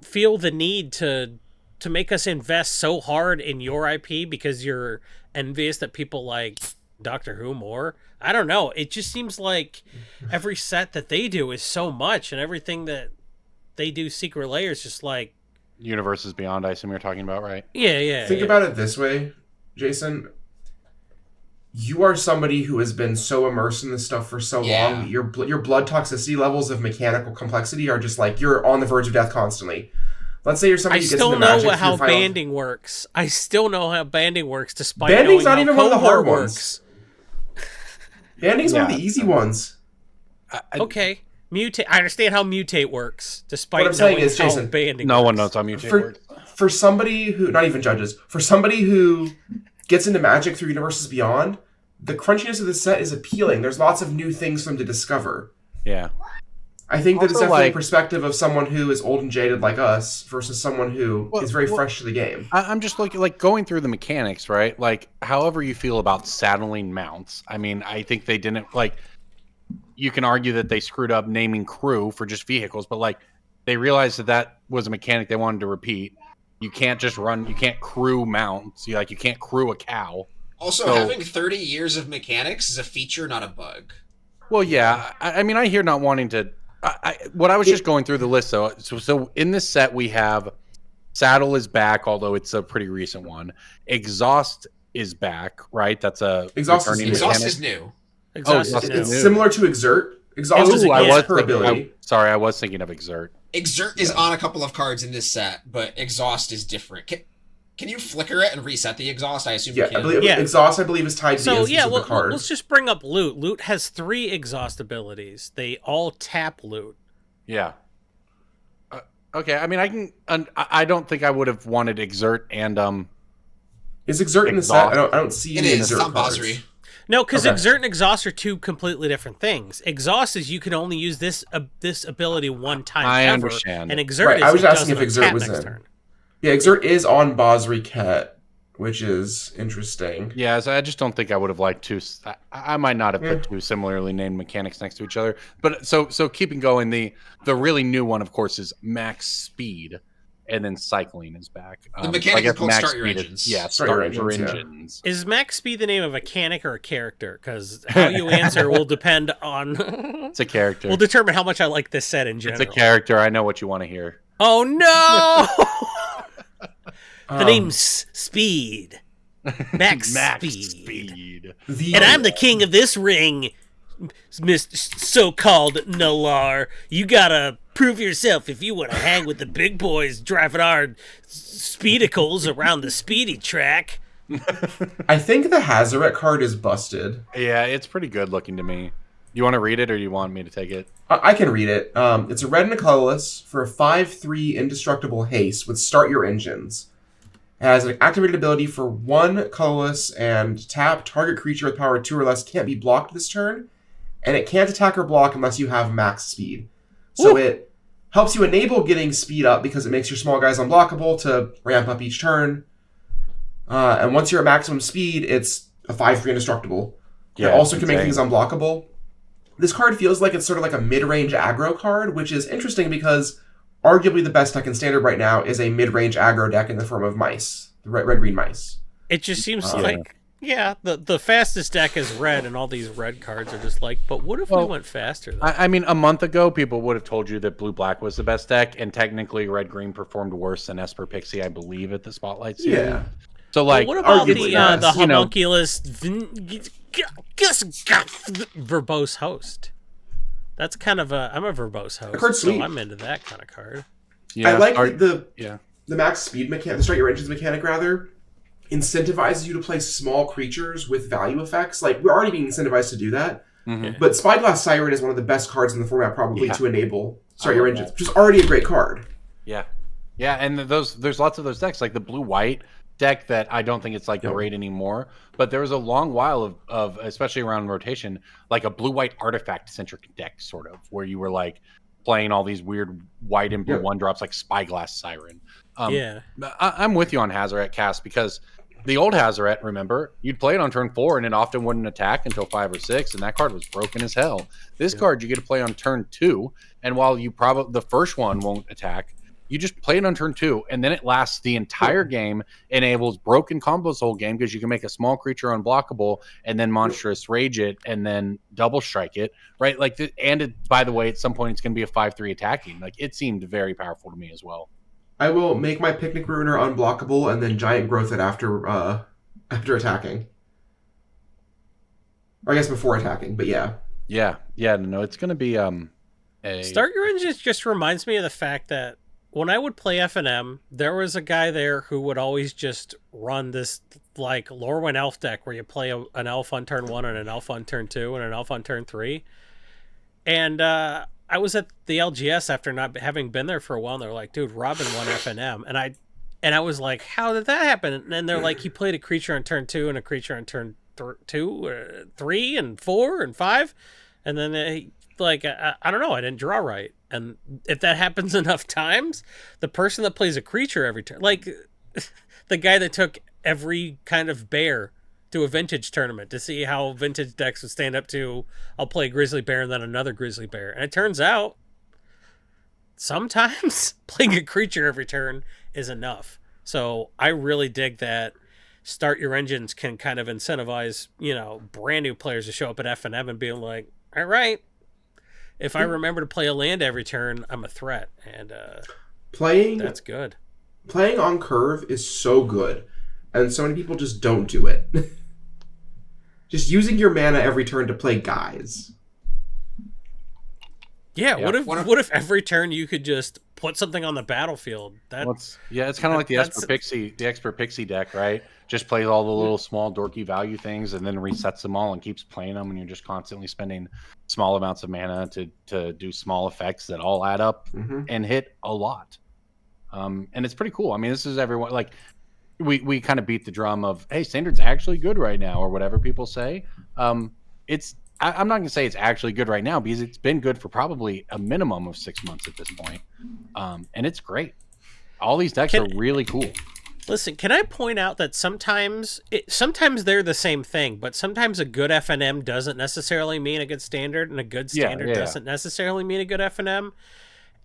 feel the need to to make us invest so hard in your IP because you're envious that people like Doctor Who more. I don't know. It just seems like every set that they do is so much, and everything that they do Secret Lair is just like
Universes Beyond, I assume you're talking about, right?
Yeah.
Think about it this way, Jason. You are somebody who has been so immersed in this stuff for so long. Your blood toxicity levels of mechanical complexity are just like you're on the verge of death constantly. Let's say you're somebody who gets into Magic.
I still know how banding works. I still know how banding works, despite
banding's
knowing
not even
how
one of the hard
works.
ones. Banding's one of the easy ones.
Okay. Mutate. I understand how mutate works, despite
what I'm saying
knowing
is,
how
Jason,
banding
no
works.
one knows how mutate works.
For somebody who, not even judges, for somebody who gets into Magic through Universes Beyond, the crunchiness of the set is appealing. There's lots of new things for them to discover.
Yeah.
I think that it's
Also,
definitely
like,
a perspective of someone who is old and jaded like us versus someone who is very fresh to the game.
I'm just looking, like, going through the mechanics, right? Like, however you feel about saddling mounts. I mean, I think they didn't, like, you can argue that they screwed up naming crew for just vehicles, but, like, they realized that that was a mechanic they wanted to repeat. You can't just run, you can't crew mounts. You can't crew a cow.
Also, having 30 years of mechanics is a feature, not a bug.
Well, yeah. I mean, I hear not wanting to. What I was just going through the list, though. So in this set, we have Saddle is back, although it's a pretty recent one. Exhaust is back, right? That's a
Exhaust
is new.
Exhaust is new.
It's similar to Exert. Exhaust is her ability.
Sorry, I was thinking of Exert.
Exert is on a couple of cards in this set, but Exhaust is different. Can you flicker it and reset the Exhaust? I assume you can.
Exhaust, I believe, is tied to the instance of the card.
Let's just bring up Loot. Loot has 3 Exhaust abilities. They all tap Loot.
Yeah. Okay, I mean, I don't think I would have wanted Exert and
Is Exert in the set? I don't see any Exert cards.
No, because Exert and Exhaust are 2 completely different things. Exhaust is you can only use this ability one time ever.
Understand.
And Exert is
I was
it
asking if
doesn't
Exert
tap
was
next
in.
turn.
Yeah, Exert is on Basri Ket, which is interesting.
Yeah, so I just don't think I would have liked 2. I might not have put 2 similarly named mechanics next to each other. But so keeping going, the really new one, of course, is Max Speed, and then Cycling is back.
The mechanic is called Start Your Engines.
Start Your Engines.
Is Max Speed the name of a mechanic or a character? Because how you answer will depend on...
It's a character.
Will determine how much I like this set in general.
It's a character. I know what you want to hear.
Oh, no! The name's Speed. Max Speed. And I'm the king of this ring, Mr. So-called Nalar. You gotta prove yourself if you want to hang with the big boys driving our speedicles around the speedy track.
I think the Hazaret card is busted.
Yeah, it's pretty good looking to me. You want to read it, or you want me to take it?
I can read it. It's a red and a colorless for a 5/3 indestructible haste with Start Your Engines. It has an activated ability for 1 colorless and tap. Target creature with power 2 or less can't be blocked this turn, and it can't attack or block unless you have max speed. So it helps you enable getting speed up because it makes your small guys unblockable to ramp up each turn. And once you're at maximum speed, it's a 5/3 indestructible.
Yeah,
it also can make things unblockable. This card feels like it's sort of like a mid-range aggro card, which is interesting because arguably the best deck in Standard right now is a mid-range aggro deck in the form of mice, the red-green mice.
It just seems like, the fastest deck is red, and all these red cards are just like, but what if we went faster?
I mean, a month ago, people would have told you that Blue-Black was the best deck, and technically Red-Green performed worse than Esper Pixie, I believe, at the Spotlight series.
Yeah.
So, like,
what about the homunculus verbose host? That's kind of I'm a verbose host, so I'm into that kind of card.
Yeah, I like the max speed mechanic, the Start Your Engines mechanic rather, incentivizes you to play small creatures with value effects. Like, we're already being incentivized to do that, but Spyglass Siren is one of the best cards in the format probably to enable Start Your Engines, which is already a great card.
Yeah, and there's lots of those decks, like the blue-white deck that I don't think it's like great anymore, but there was a long while of especially around rotation, like a blue-white artifact-centric deck, sort of, where you were like playing all these weird white and blue one-drops like Spyglass Siren. I'm with you on Hazaret cast because the old Hazaret, remember, you'd play it on turn 4 and it often wouldn't attack until 5 or 6, and that card was broken as hell. This card you get to play on turn 2, and while you probably the first one won't attack, You just play it on turn 2, and then it lasts the entire game, enables broken combos the whole game because you can make a small creature unblockable and then monstrous rage it and then double strike it, right? Like, by the way, at some point it's going to be a 5/3 attacking. Like, it seemed very powerful to me as well.
I will make my Picnic Ruiner unblockable and then Giant Growth it after attacking. Or I guess before attacking, but yeah.
Yeah, no, it's going to be
Start Your Engines just reminds me of the fact that when I would play F&M, there was a guy there who would always just run this like Lorwyn Elf deck where you play an elf on turn 1 and an elf on turn 2 and an elf on turn 3. And I was at the LGS after not having been there for a while, and they're like, dude, Robin won F&M. And I was like, how did that happen? And they're like, he played a creature on turn 2 and a creature on turn 2, 3, and 4, and 5. And then I don't know, I didn't draw right. And if that happens enough times, the person that plays a creature every turn, like the guy that took every kind of bear to a vintage tournament to see how vintage decks would stand up to, I'll play a grizzly bear and then another grizzly bear. And it turns out sometimes playing a creature every turn is enough. So I really dig that Start Your Engines can kind of incentivize, brand new players to show up at F&M and being like, all right, if I remember to play a land every turn, I'm a threat. And that's good.
Playing on curve is so good, and so many people just don't do it. Just using your mana every turn to play guys.
Yeah, what if every turn you could just put something on the battlefield?
It's kind of like the Expert Pixie deck, right? Just plays all the little small dorky value things and then resets them all and keeps playing them, and you're just constantly spending small amounts of mana to do small effects that all add up and hit a lot. And it's pretty cool. I mean, this is everyone, like, we kind of beat the drum of, hey, Standard's actually good right now, or whatever people say. I'm not going to say it's actually good right now because it's been good for probably a minimum of 6 months at this point. And it's great. All these decks are really cool.
Listen, can I point out that sometimes they're the same thing, but sometimes a good F&M doesn't necessarily mean a good Standard, and a good Standard doesn't necessarily mean a good F&M.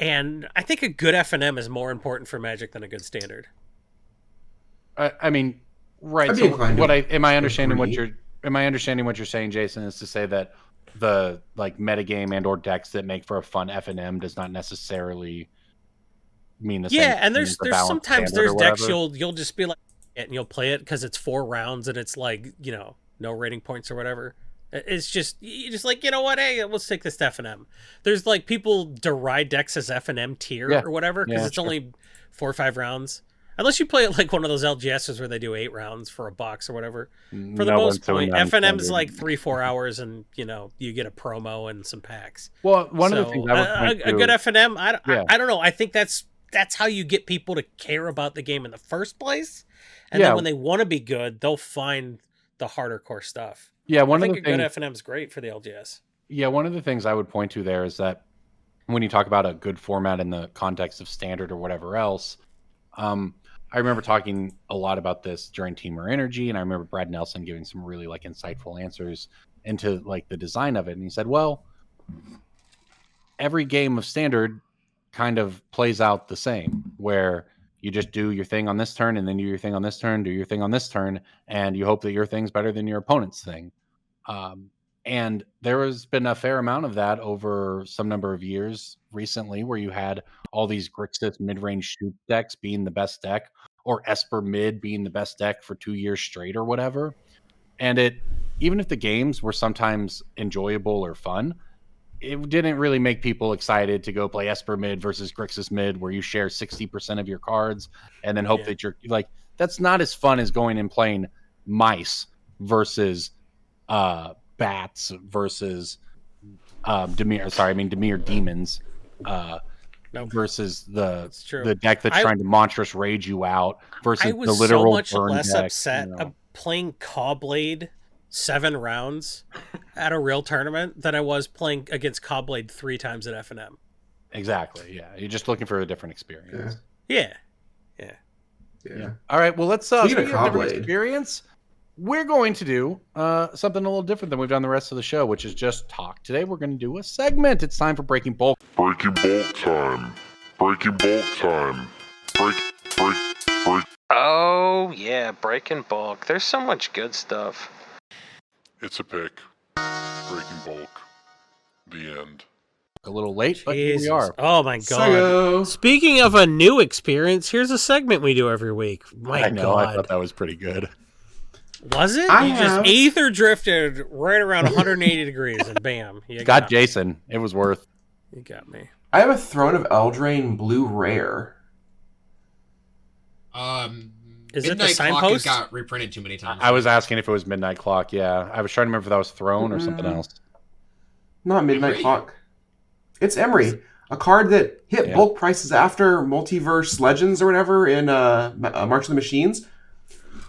And I think a good F&M is more important for Magic than a good Standard.
I mean, right. So am I understanding what you're saying, Jason, is to say that the like metagame and or decks that make for a fun F&M does not necessarily mean the same.
Yeah, and there's sometimes there's decks you'll just be like, and you'll play it because it's 4 rounds and it's like, no rating points or whatever. It's just, you just like, you know what, hey, let's take this to F&M. There's like people deride decks as F&M tier or whatever because it's only 4 or 5 rounds. Unless you play it like one of those LGSs where they do 8 rounds for a box or whatever. For the most part, F&M's like 3-4 hours, and you get a promo and some packs.
Well, one of the things
a good F&M, I don't know. I think that's how you get people to care about the game in the first place, and then when they want to be good, they'll find the harder core stuff.
Yeah,
I think a good F&M is great for the LGS.
Yeah, one of the things I would point to there is that when you talk about a good format in the context of Standard or whatever else, I remember talking a lot about this during Teamer Energy, and I remember Brad Nelson giving some really like insightful answers into like the design of it. And he said, well, every game of Standard kind of plays out the same, where you just do your thing on this turn and then do your thing on this turn, do your thing on this turn, and you hope that your thing's better than your opponent's thing. And there has been a fair amount of that over some number of years recently, where you had all these Grixis mid-range shoot decks being the best deck, or Esper mid being the best deck for 2 years straight or whatever. And even if the games were sometimes enjoyable or fun, it didn't really make people excited to go play Esper mid versus Grixis mid, where you share 60% of your cards and then hope that you're like, that's not as fun as going and playing mice versus bats versus Dimir demons versus the deck that's trying to monstrous rage you out versus the literal
I was so much less
deck,
upset of playing Cawblade 7 rounds at a real tournament than I was playing against Cawblade 3 times at F&M.
Exactly. Yeah, you're just looking for a different experience.
Yeah.
All right. Well, let's speaking of different
Cawblade
experience, we're going to do something a little different than we've done the rest of the show, which is just talk. Today, we're going to do a segment. It's time for Breaking Bulk.
Breaking Bulk time. Breaking bulk time. Break.
Oh, yeah, breaking bulk. There's so much good stuff.
It's a pick. Breaking bulk. The end.
A little late, but here we
Jesus.
are.
Oh my god.
Sago.
Speaking of a new experience, here's a segment we do every week. My
I know.
god.
I thought that was pretty good.
Was it?
I
You
have.
just Aether drifted right around 180 degrees and bam. You
Got
me.
Jason. It was worth.
You got me.
I have a Throne of Eldraine Blue Rare.
Is it the
Midnight Clock
signpost?
got reprinted too many times.
I was asking if it was Midnight Clock. Yeah, I was trying to remember if that was Throne or something else.
Not Midnight
Emery?
Clock. It's Emery. A card that hit bulk prices after Multiverse Legends or whatever in March of the Machines.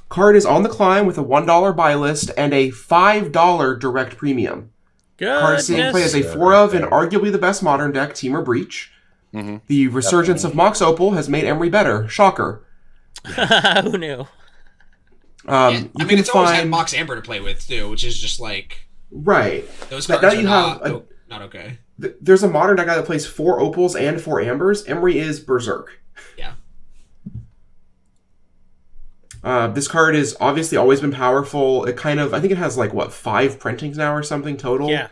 Card is on the climb with a $1 buy list and a $5 direct premium. Card is seeing play as a 4 of and arguably the best modern deck, Team or Breach.
Mm-hmm.
The resurgence of Mox Opal has made Emery better. Shocker.
Who knew?
You
I mean,
can
it's always had
find
Mox Amber to play with too, which is just like
right.
those
Now
cards are
you have
not okay.
There's a modern deck guy that plays 4 opals and 4 ambers. Emery is Berserk.
Yeah.
This card has obviously always been powerful. It kind of, I think it has like, 5 printings now or something total?
Yeah.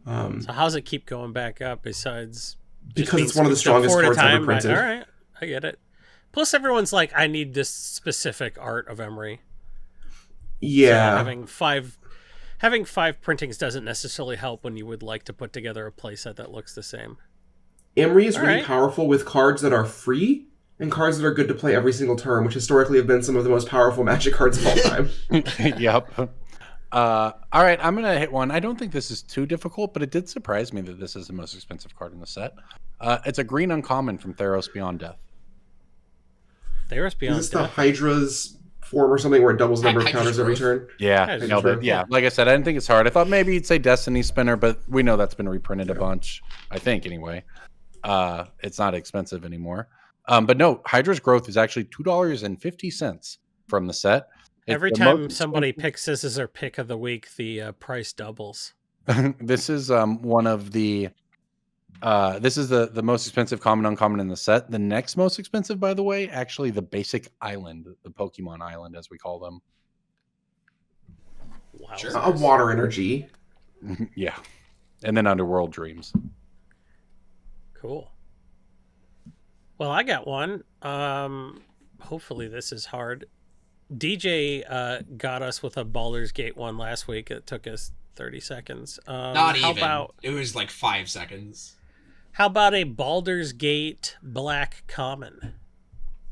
So how's it keep going back up besides...
Because it's one of the strongest cards ever printed.
All right, I get it. Plus everyone's like, I need this specific art of Emery.
Yeah.
So having five printings doesn't necessarily help when you would like to put together a playset that looks the same.
Emery is
All
really
right.
powerful with cards that are free and cards that are good to play every single turn, which historically have been some of the most powerful Magic cards of all time.
Yep. All right, I'm going to hit one. I don't think this is too difficult, but it did surprise me that this is the most expensive card in the set. It's a green uncommon from Theros Beyond Death.
Theros
Is
Beyond
this the
Death.
Hydra's form or something where it doubles the number of
Hydra's
counters every
growth.
turn?
Yeah,
Hydra's
nailed it.
growth.
Yeah, like I said, I didn't think it's hard. I thought maybe you'd say Destiny Spinner, but we know that's been reprinted a bunch, I think, anyway. It's not expensive anymore. But no, Hydra's growth is actually $2.50 from the set. It's
Every
the
time
most
somebody picks this as their pick of the week, the price doubles.
this is one of the this is the most expensive common uncommon in the set. The next most expensive, by the way, actually the basic island, the Pokemon Island as we call them.
Wow.
Sure.
A water energy.
Yeah. And then Underworld Dreams.
Cool. Well, I got one. Hopefully this is hard. DJ got us with a Baldur's Gate one last week. It took us 30 seconds.
Not
how
even.
About,
It was like 5 seconds.
how about a Baldur's Gate Black Common?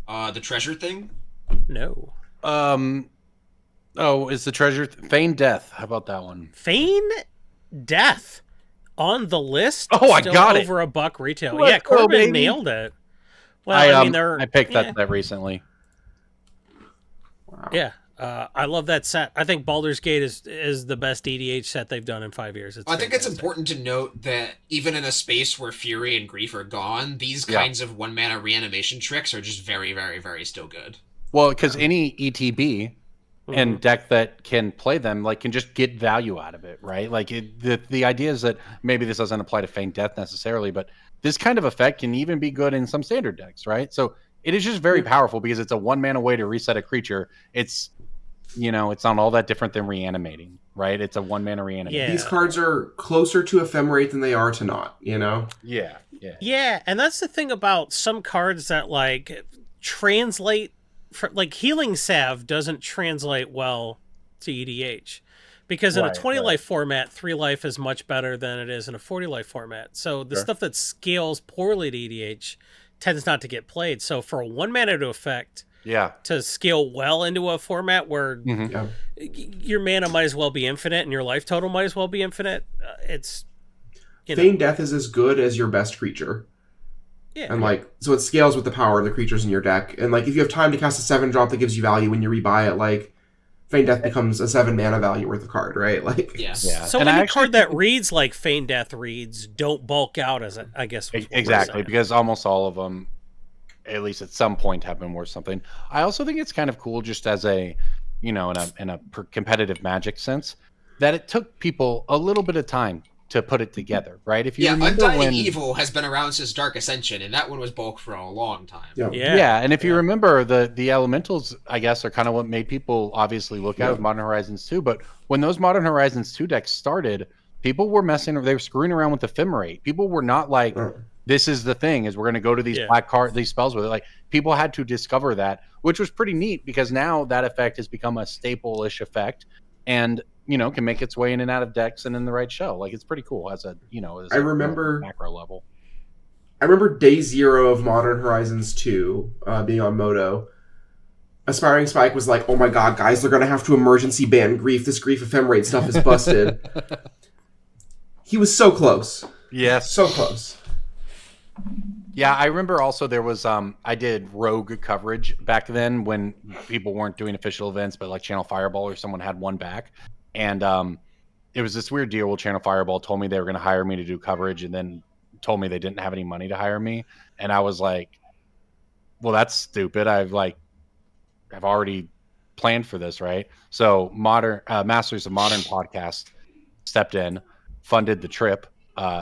The treasure thing?
No.
Oh, is the treasure Feign Death? How about that one?
Feign Death on the list.
Oh, I
Still
got it.
over $1 retail.
Let's
yeah,
go,
Corbin
baby.
nailed it. Well, I mean, they're
I picked
yeah.
that recently.
Wow.
Yeah, I love that set. I think Baldur's Gate is the best EDH set they've done in 5 years.
I think it's
fantastic.
important to note that even in a space where Fury and Grief are gone, these kinds of 1-mana reanimation tricks are just very, very, very still good.
Well, because any ETB and deck that can play them like can just get value out of it, right? Like the idea is that maybe this doesn't apply to Feign Death necessarily, but this kind of effect can even be good in some standard decks, right? So it is just very powerful because it's a 1-mana way to reset a creature. It's it's not all that different than reanimating, right? It's a 1-mana reanimation.
Yeah.
These cards are closer to ephemerate than they are to not,
Yeah.
Yeah, and that's the thing about some cards that like translate like Healing Salve doesn't translate well to EDH because in a 20 life format, 3 life is much better than it is in a 40 life format. So the stuff that scales poorly to EDH tends not to get played. So for a 1-mana to effect to scale well into a format where your mana might as well be infinite and your life total might as well be infinite, it's
Feign Death is as good as your best creature.
Yeah.
And so it scales with the power of the creatures in your deck. And if you have time to cast a 7-drop that gives you value when you rebuy it, Feign Death becomes a 7-mana value worth of card, right?
So any card that reads like Feign Death reads don't bulk out as I guess was what we're
Exactly,
saying.
because almost all of them, at least at some point, have been worth something. I also think it's kind of cool, just as a, in a competitive Magic sense, that it took people a little bit of time to put it together, right? If you
Yeah,
remember
Undying
when
Evil has been around since Dark Ascension, and that one was bulk for a long time.
Yeah, and if you remember, the elementals, I guess, are kind of what made people obviously look out of Modern Horizons 2. But when those Modern Horizons 2 decks started, people were they were screwing around with ephemerate. People were not like, this is the thing, is we're going to go to these these spells with it. Like, people had to discover that, which was pretty neat, because now that effect has become a staple-ish effect, and can make its way in and out of decks and in the right show. Like, it's pretty cool as a
I remember
macro level.
I remember day 0 of Modern Horizons 2 being on Moto. Aspiring Spike was like, "Oh my god, guys, they're gonna have to emergency ban Grief. This Grief ephemerate stuff is busted." He was so close.
Yes,
so close.
Yeah, I remember also there was I did rogue coverage back then when people weren't doing official events, but like Channel Fireball or someone had one back, and it was this weird deal where Channel Fireball told me they were going to hire me to do coverage, and then told me they didn't have any money to hire me, and I was like, well, that's stupid. I've already planned for this, right? So Masters of Modern podcast stepped in, funded the trip.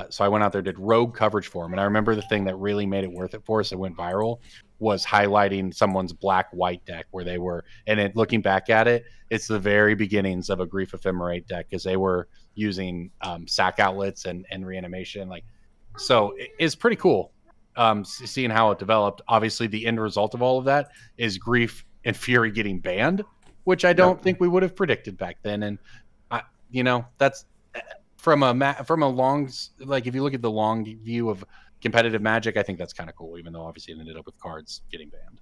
So I went out there, did rogue coverage for him. And I remember the thing that really made it worth it for us, that went viral, was highlighting someone's black-white deck where they were, and looking back at it, it's the very beginnings of a Grief Ephemerate deck, because they were using sack outlets and reanimation. So it's pretty cool seeing how it developed. Obviously, the end result of all of that is Grief and Fury getting banned, which I don't think we would have predicted back then. And that's from a long, if you look at the long view of competitive Magic, I think that's kind of cool, even though obviously it ended up with cards getting banned.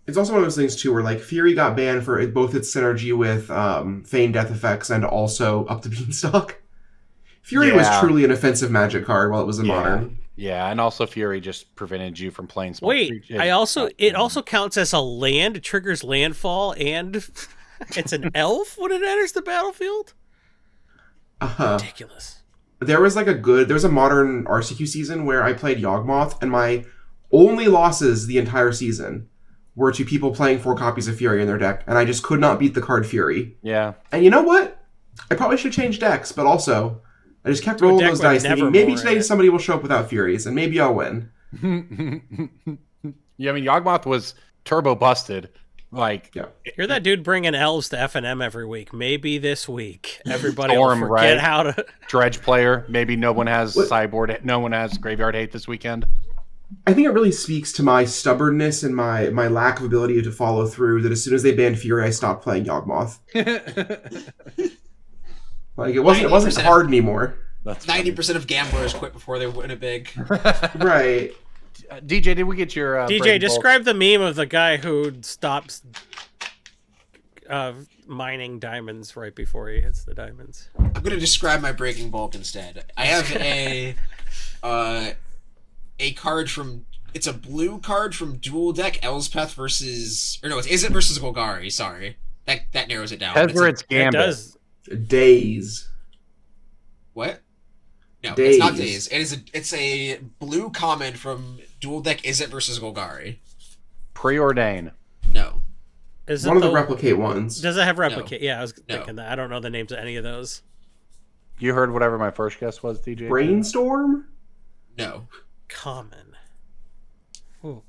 It's also one of those things too, where Fury got banned for both its synergy with Feign Death effects and also Up the Beanstalk. Fury was truly an offensive Magic card while it was in Modern.
Yeah, and also Fury just prevented you from playing small.
Wait, it also counts as a land. It triggers landfall, and it's an elf when it enters the battlefield? Ridiculous.
There was a Modern RCQ season where I played Yawgmoth, and my only losses the entire season were to people playing 4 copies of Fury in their deck, and I just could not beat the card Fury.
Yeah.
And you know what? I probably should change decks, but also I just kept rolling those dice, thinking maybe today somebody will show up without Furies, and maybe I'll win.
Yeah, I mean, Yawgmoth was turbo busted.
You're that dude bringing elves to F&M every week. Maybe this week everybody
Storm,
will forget
right?
how to
Dredge player. Maybe no one has sideboard. No one has Graveyard Hate this weekend.
I think it really speaks to my stubbornness and my lack of ability to follow through that as soon as they banned Fury, I stopped playing Yawgmoth. It wasn't hard anymore.
90% of gamblers quit before they win a big.
Right.
DJ, did we get your
DJ, describe the meme of the guy who stops mining diamonds right before he hits the diamonds?
I'm going to describe my Breaking Bulk instead. I have a card from... It's a blue card from Dual Deck Elspeth versus... Or no, it's Izzet versus Golgari, sorry. That narrows it down.
It's Gambit.
It does.
Days.
What? No,
Days.
it's not Days. It's a blue common from Dual Deck Izzet versus Golgari.
Preordain.
No.
Is
one of the replicate ones.
Does it have replicate?
No.
Yeah, I was thinking that. I don't know the names of any of those.
You heard whatever my first guess was, DJ?
Brainstorm?
No.
Common. Ooh.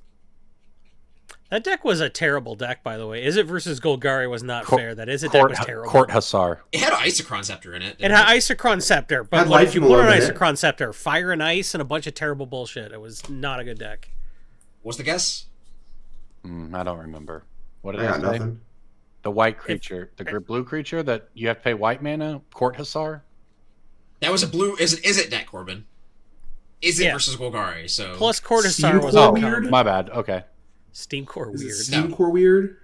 That deck was a terrible deck, by the way. Izzet versus Golgari was not fair. That Izzet deck was terrible.
Court Hussar.
It had an Isochron Scepter in it.
It had Isochron Scepter, but if you put an Isochron Scepter, fire and ice and a bunch of terrible bullshit. It was not a good deck.
What's the guess?
I don't remember. What did
I
I
got
say?
nothing.
The white creature, the blue creature that you have to pay white mana, Court Hussar.
That was a blue Izzet deck, Corbin. Izzet versus Golgari. So
plus Court Hussar was
weird.
My bad. Okay.
Steam Core weird.
Steam Core weird.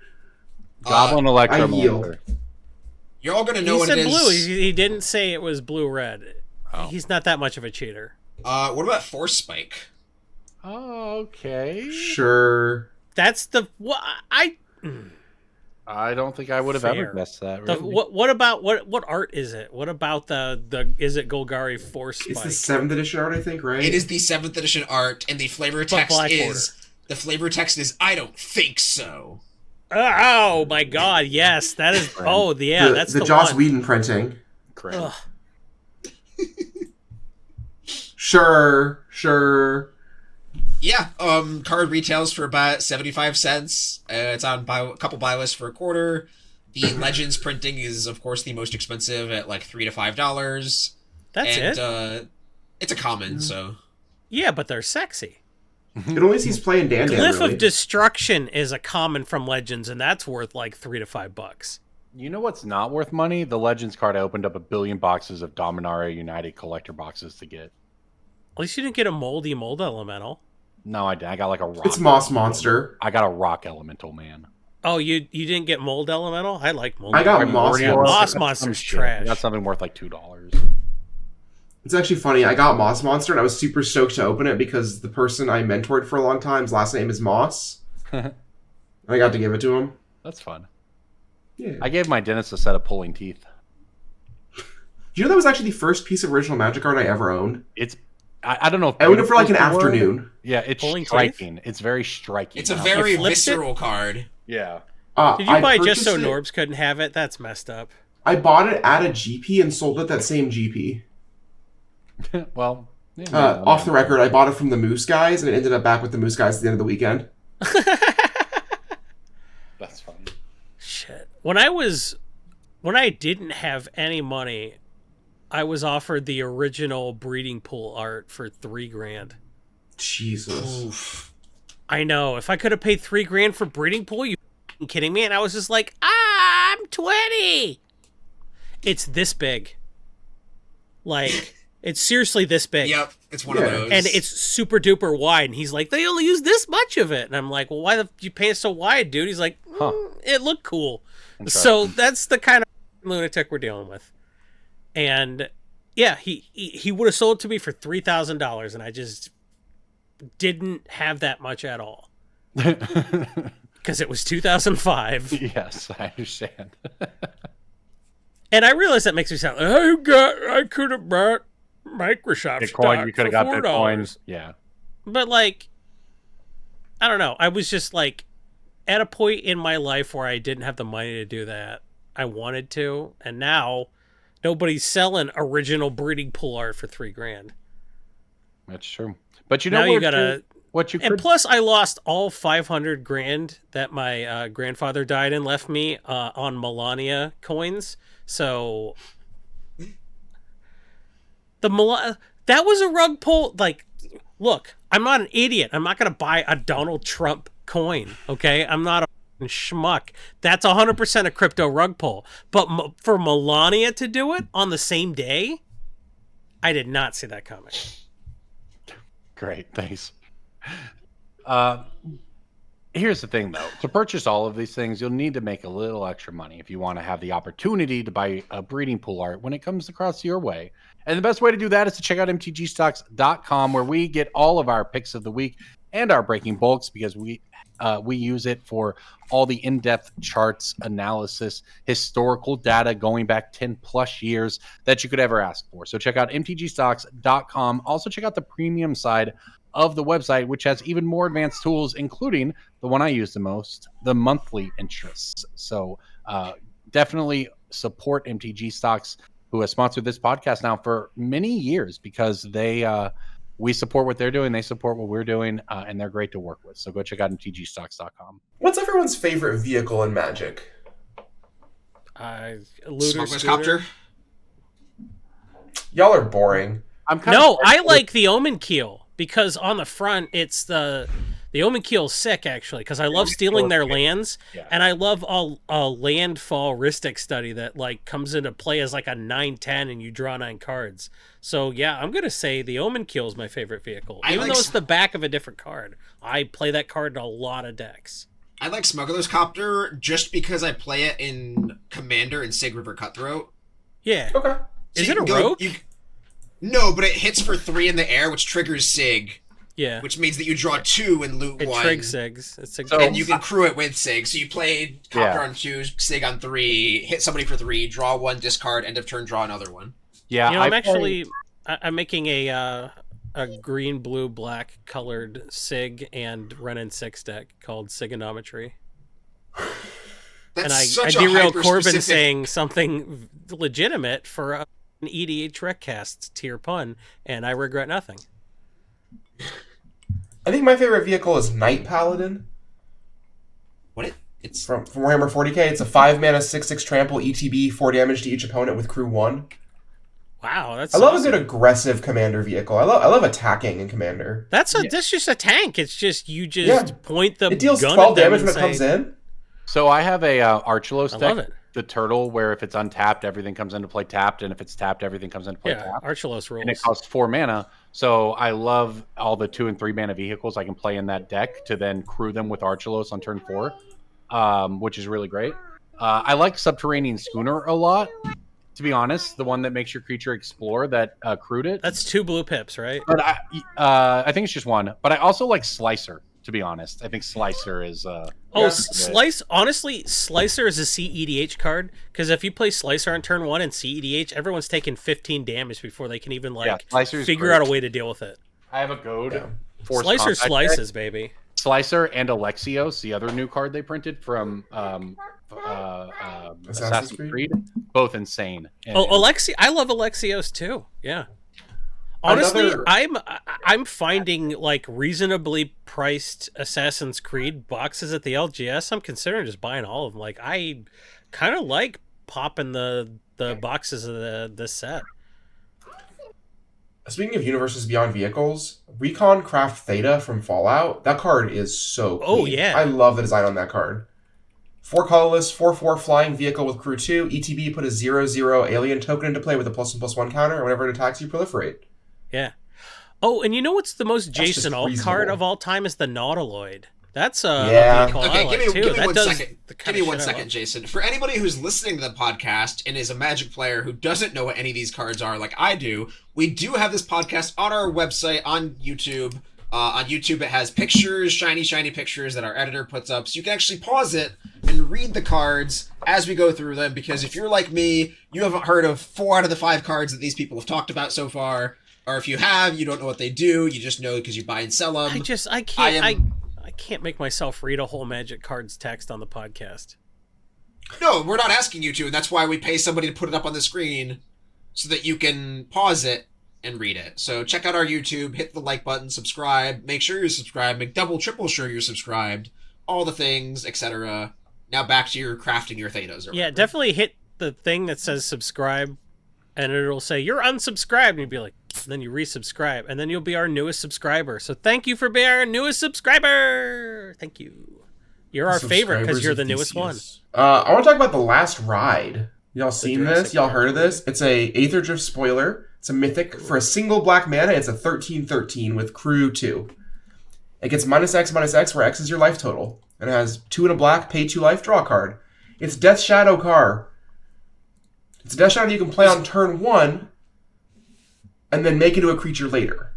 Goblin Electro.
I yield.
You're all gonna know what
it is.
He said
blue. He didn't say it was blue-red. Oh. He's not that much of a cheater.
What about Force Spike?
Oh, okay.
Sure.
That's the
I don't think I would have ever guessed that. Really.
What about what art is it? What about the is it Golgari Force Spike?
It's the 7th edition art, I think, right?
It is the 7th edition art, and the flavor text is I don't think so.
Oh my god, yes, that is. Oh yeah, that's
the
the
Joss
one.
Whedon printing.
Correct.
Sure.
Yeah, card retails for about 75 cents. It's on a couple buy lists for a quarter. The Legends printing is, of course, the most expensive at like $3 to $5.
That's
it. It's a common, so.
Yeah, but they're sexy.
It only sees play in Dan.
Glyph
really.
of Destruction is a common from Legends, and that's worth like $3 to $5.
You know what's not worth money? The Legends card I opened up 1 billion boxes of Dominaria United collector boxes to get.
At least you didn't get a moldy mold elemental.
No, I did. I got like a rock.
It's Moss Monster.
I got a rock elemental, man.
Oh, you didn't get mold elemental? I like mold.
I got
elemental.
Moss
Monster.
Moss Monster's trash.
I got something worth like $2.
It's actually funny. I got Moss Monster, and I was super stoked to open it because the person I mentored for a long time's last name is Moss. And I got to give it to him.
That's fun.
Yeah.
I gave my dentist a set of pulling teeth.
Do you know that was actually the first piece of original Magic art I ever owned?
It's I don't know if
I owned it for like an
beautiful is the word.
afternoon.
Yeah, it's
Pulling
striking. It's very striking.
It's a
now.
very
flipped
visceral card.
Yeah.
Did you
I
buy just so
purchased it-
Norbs couldn't have it? That's messed up.
I bought it at a GP and sold it that same GP.
Well, yeah,
Off the record, I bought it from the Moose guys, and it ended up back with the Moose guys at the end of the weekend.
That's funny.
Shit. When I didn't have any money, I was offered the original breeding pool art for $3,000.
Jesus.
Oof.
I know. If I could have paid $3,000 for breeding pool, you f***ing kidding me? And I was just like, I'm 20. It's this big. Like, it's seriously this big.
Yep, it's one of those.
And it's super duper wide. And he's like, they only use this much of it. And I'm like, well, why the you paint it so wide, dude? He's like, it looked cool. So that's the kind of lunatic we're dealing with. And yeah, he would have sold it to me for $3,000, and I just didn't have that much at all because it was 2005.
Yes, I understand.
And I realize that makes me sound like, I could have bought Microsoft
Bitcoin,
stock
you could have
for
got
$4.
Bitcoin. Yeah.
But like, I don't know. I was just like at a point in my life where I didn't have the money to do that. I wanted to, and now nobody's selling original breeding pool art for $3,000.
That's true. But you know
now you
what
gotta.
What you
and
could...
plus, I lost all $500,000 that my grandfather died and left me on Melania coins. So that was a rug pull. Like, look, I'm not an idiot. I'm not gonna buy a Donald Trump coin. Okay, I'm not a schmuck. That's 100% a crypto rug pull. But for Melania to do it on the same day, I did not see that coming.
Great, thanks. Here's the thing, though. To purchase all of these things, you'll need to make a little extra money if you want to have the opportunity to buy a breeding pool art when it comes across your way. And the best way to do that is to check out MTGstocks.com, where we get all of our picks of the week and our breaking bulks, because we use it for all the in-depth charts, analysis, historical data going back 10 plus years that you could ever ask for. So check out MTGstocks.com. Also check out the premium side of the website, which has even more advanced tools, including the one I use the most, the monthly interests. So definitely support MTG Stocks, who has sponsored this podcast now for many years, because we support what they're doing, they support what we're doing, and they're great to work with. So go check out MTGstocks.com.
What's everyone's favorite vehicle in Magic?
Smuggler's Copter.
Y'all are boring.
I like the Omen Keel, because on the front it's the Omen Keel's sick, actually, because I love stealing their lands, and I love a landfall Ristic study that like comes into play as like a 9/10 and you draw 9 cards. So yeah, I'm gonna say the Omen Keel is my favorite vehicle, even though it's the back of a different card. I play that card in a lot of decks.
I like Smuggler's Copter just because I play it in Commander and Sig River Cutthroat.
Yeah.
Okay.
Is it a rogue?
No, but it hits for 3 in the air, which triggers Sig.
Yeah.
Which means that you draw 2 and loot 1.
It trigs Sigs.
And you can crew it with Sig. So you play Copter on 2, Sig on 3, hit somebody for 3, draw 1, discard, end of turn, draw another one.
Yeah,
I'm making a green, blue, black colored Sig and Renin 6 deck called Sigonometry.
That's
and I
such a
derailed Corbin
hyper-specific...
saying something legitimate for an EDH Recast tier pun, and I regret nothing.
I think my favorite vehicle is Knight Paladin.
It's
from Warhammer 40k. It's a 5-mana 6/6 trample ETB, 4 damage to each opponent with crew 1.
Wow, that's
I love
awesome.
a good aggressive commander vehicle. I love attacking in commander.
That's just a tank. It's just you just point the
it deals
gun
12
at them
damage
and
when it comes
say,
in.
So I have a Archulos
I
deck,
love it.
the turtle, where if it's untapped, everything comes into play tapped, and if it's tapped, everything comes into play
Yeah,
tapped.
Archulos rules.
And it costs 4 mana. So I love all the 2 and 3 mana vehicles I can play in that deck to then crew them with Archulos on turn 4, which is really great. I like Subterranean Schooner a lot, to be honest. The one that makes your creature explore that crewed it.
That's 2 blue pips, right?
But I think it's just 1. But I also like Slicer, to be honest. I think Slicer is...
Honestly, Slicer is a CEDH card, because if you play Slicer on turn 1 and CEDH, everyone's taking 15 damage before they can even figure out a way to deal with it.
I have a goad.
Yeah.
Slicer slices, baby.
Slicer and Alexios, the other new card they printed from Assassin's Creed, both insane.
I love Alexios too. Yeah. Honestly, I'm finding like reasonably priced Assassin's Creed boxes at the LGS. I'm considering just buying all of them. Like I kind of like popping the boxes of this set.
Speaking of universes beyond vehicles, Recon Craft Theta from Fallout, that card is so clean.
Oh, yeah.
I love the design on that card. 4 colorless, 4/4 flying vehicle with crew 2. ETB, put a 0/0 alien token into play with a +1/+1 counter, and whenever it attacks you, proliferate.
Yeah. Oh, and you know what's the most Jason Alt
reasonable.
card of all time is the Nautiloid. That's a vehicle I like too.
Give me
That
one
does
second.
the
Give
kind
me
of
one
shit I
second,
love.
Jason. For anybody who's listening to the podcast and is a Magic player who doesn't know what any of these cards are, like I do, we do have this podcast on our website on YouTube. On YouTube, it has pictures, shiny pictures that our editor puts up, so you can actually pause it and read the cards as we go through them. Because if you're like me, you haven't heard of 4 out of the 5 cards that these people have talked about so far. Or if you have, you don't know what they do. You just know because you buy and sell them.
I can't make myself read a whole Magic Cards text on the podcast.
No, we're not asking you to, and that's why we pay somebody to put it up on the screen so that you can pause it and read it. So check out our YouTube, hit the like button, subscribe, make sure you're subscribed, make double, triple sure you're subscribed, all the things, etc. Now back to your crafting your Thetas.
Yeah, definitely hit the thing that says subscribe, and it'll say you're unsubscribed, and you'll be like, and then you resubscribe, and then you'll be our newest subscriber. So thank you for being our newest subscriber. Thank you. You're our favorite because you're the newest one.
I want to talk about The Last Ride. Y'all seen
Jurassic
this? Y'all
Park
heard of this? It's a Aether Drift spoiler. It's a mythic for a single black mana. It's a 13/13 with crew 2. It gets -X, where X is your life total. And it has 2 and a black, pay 2 life, draw a card. It's Death Shadow Car. It's a Death Shadow you can play on turn 1 and then make into a creature later.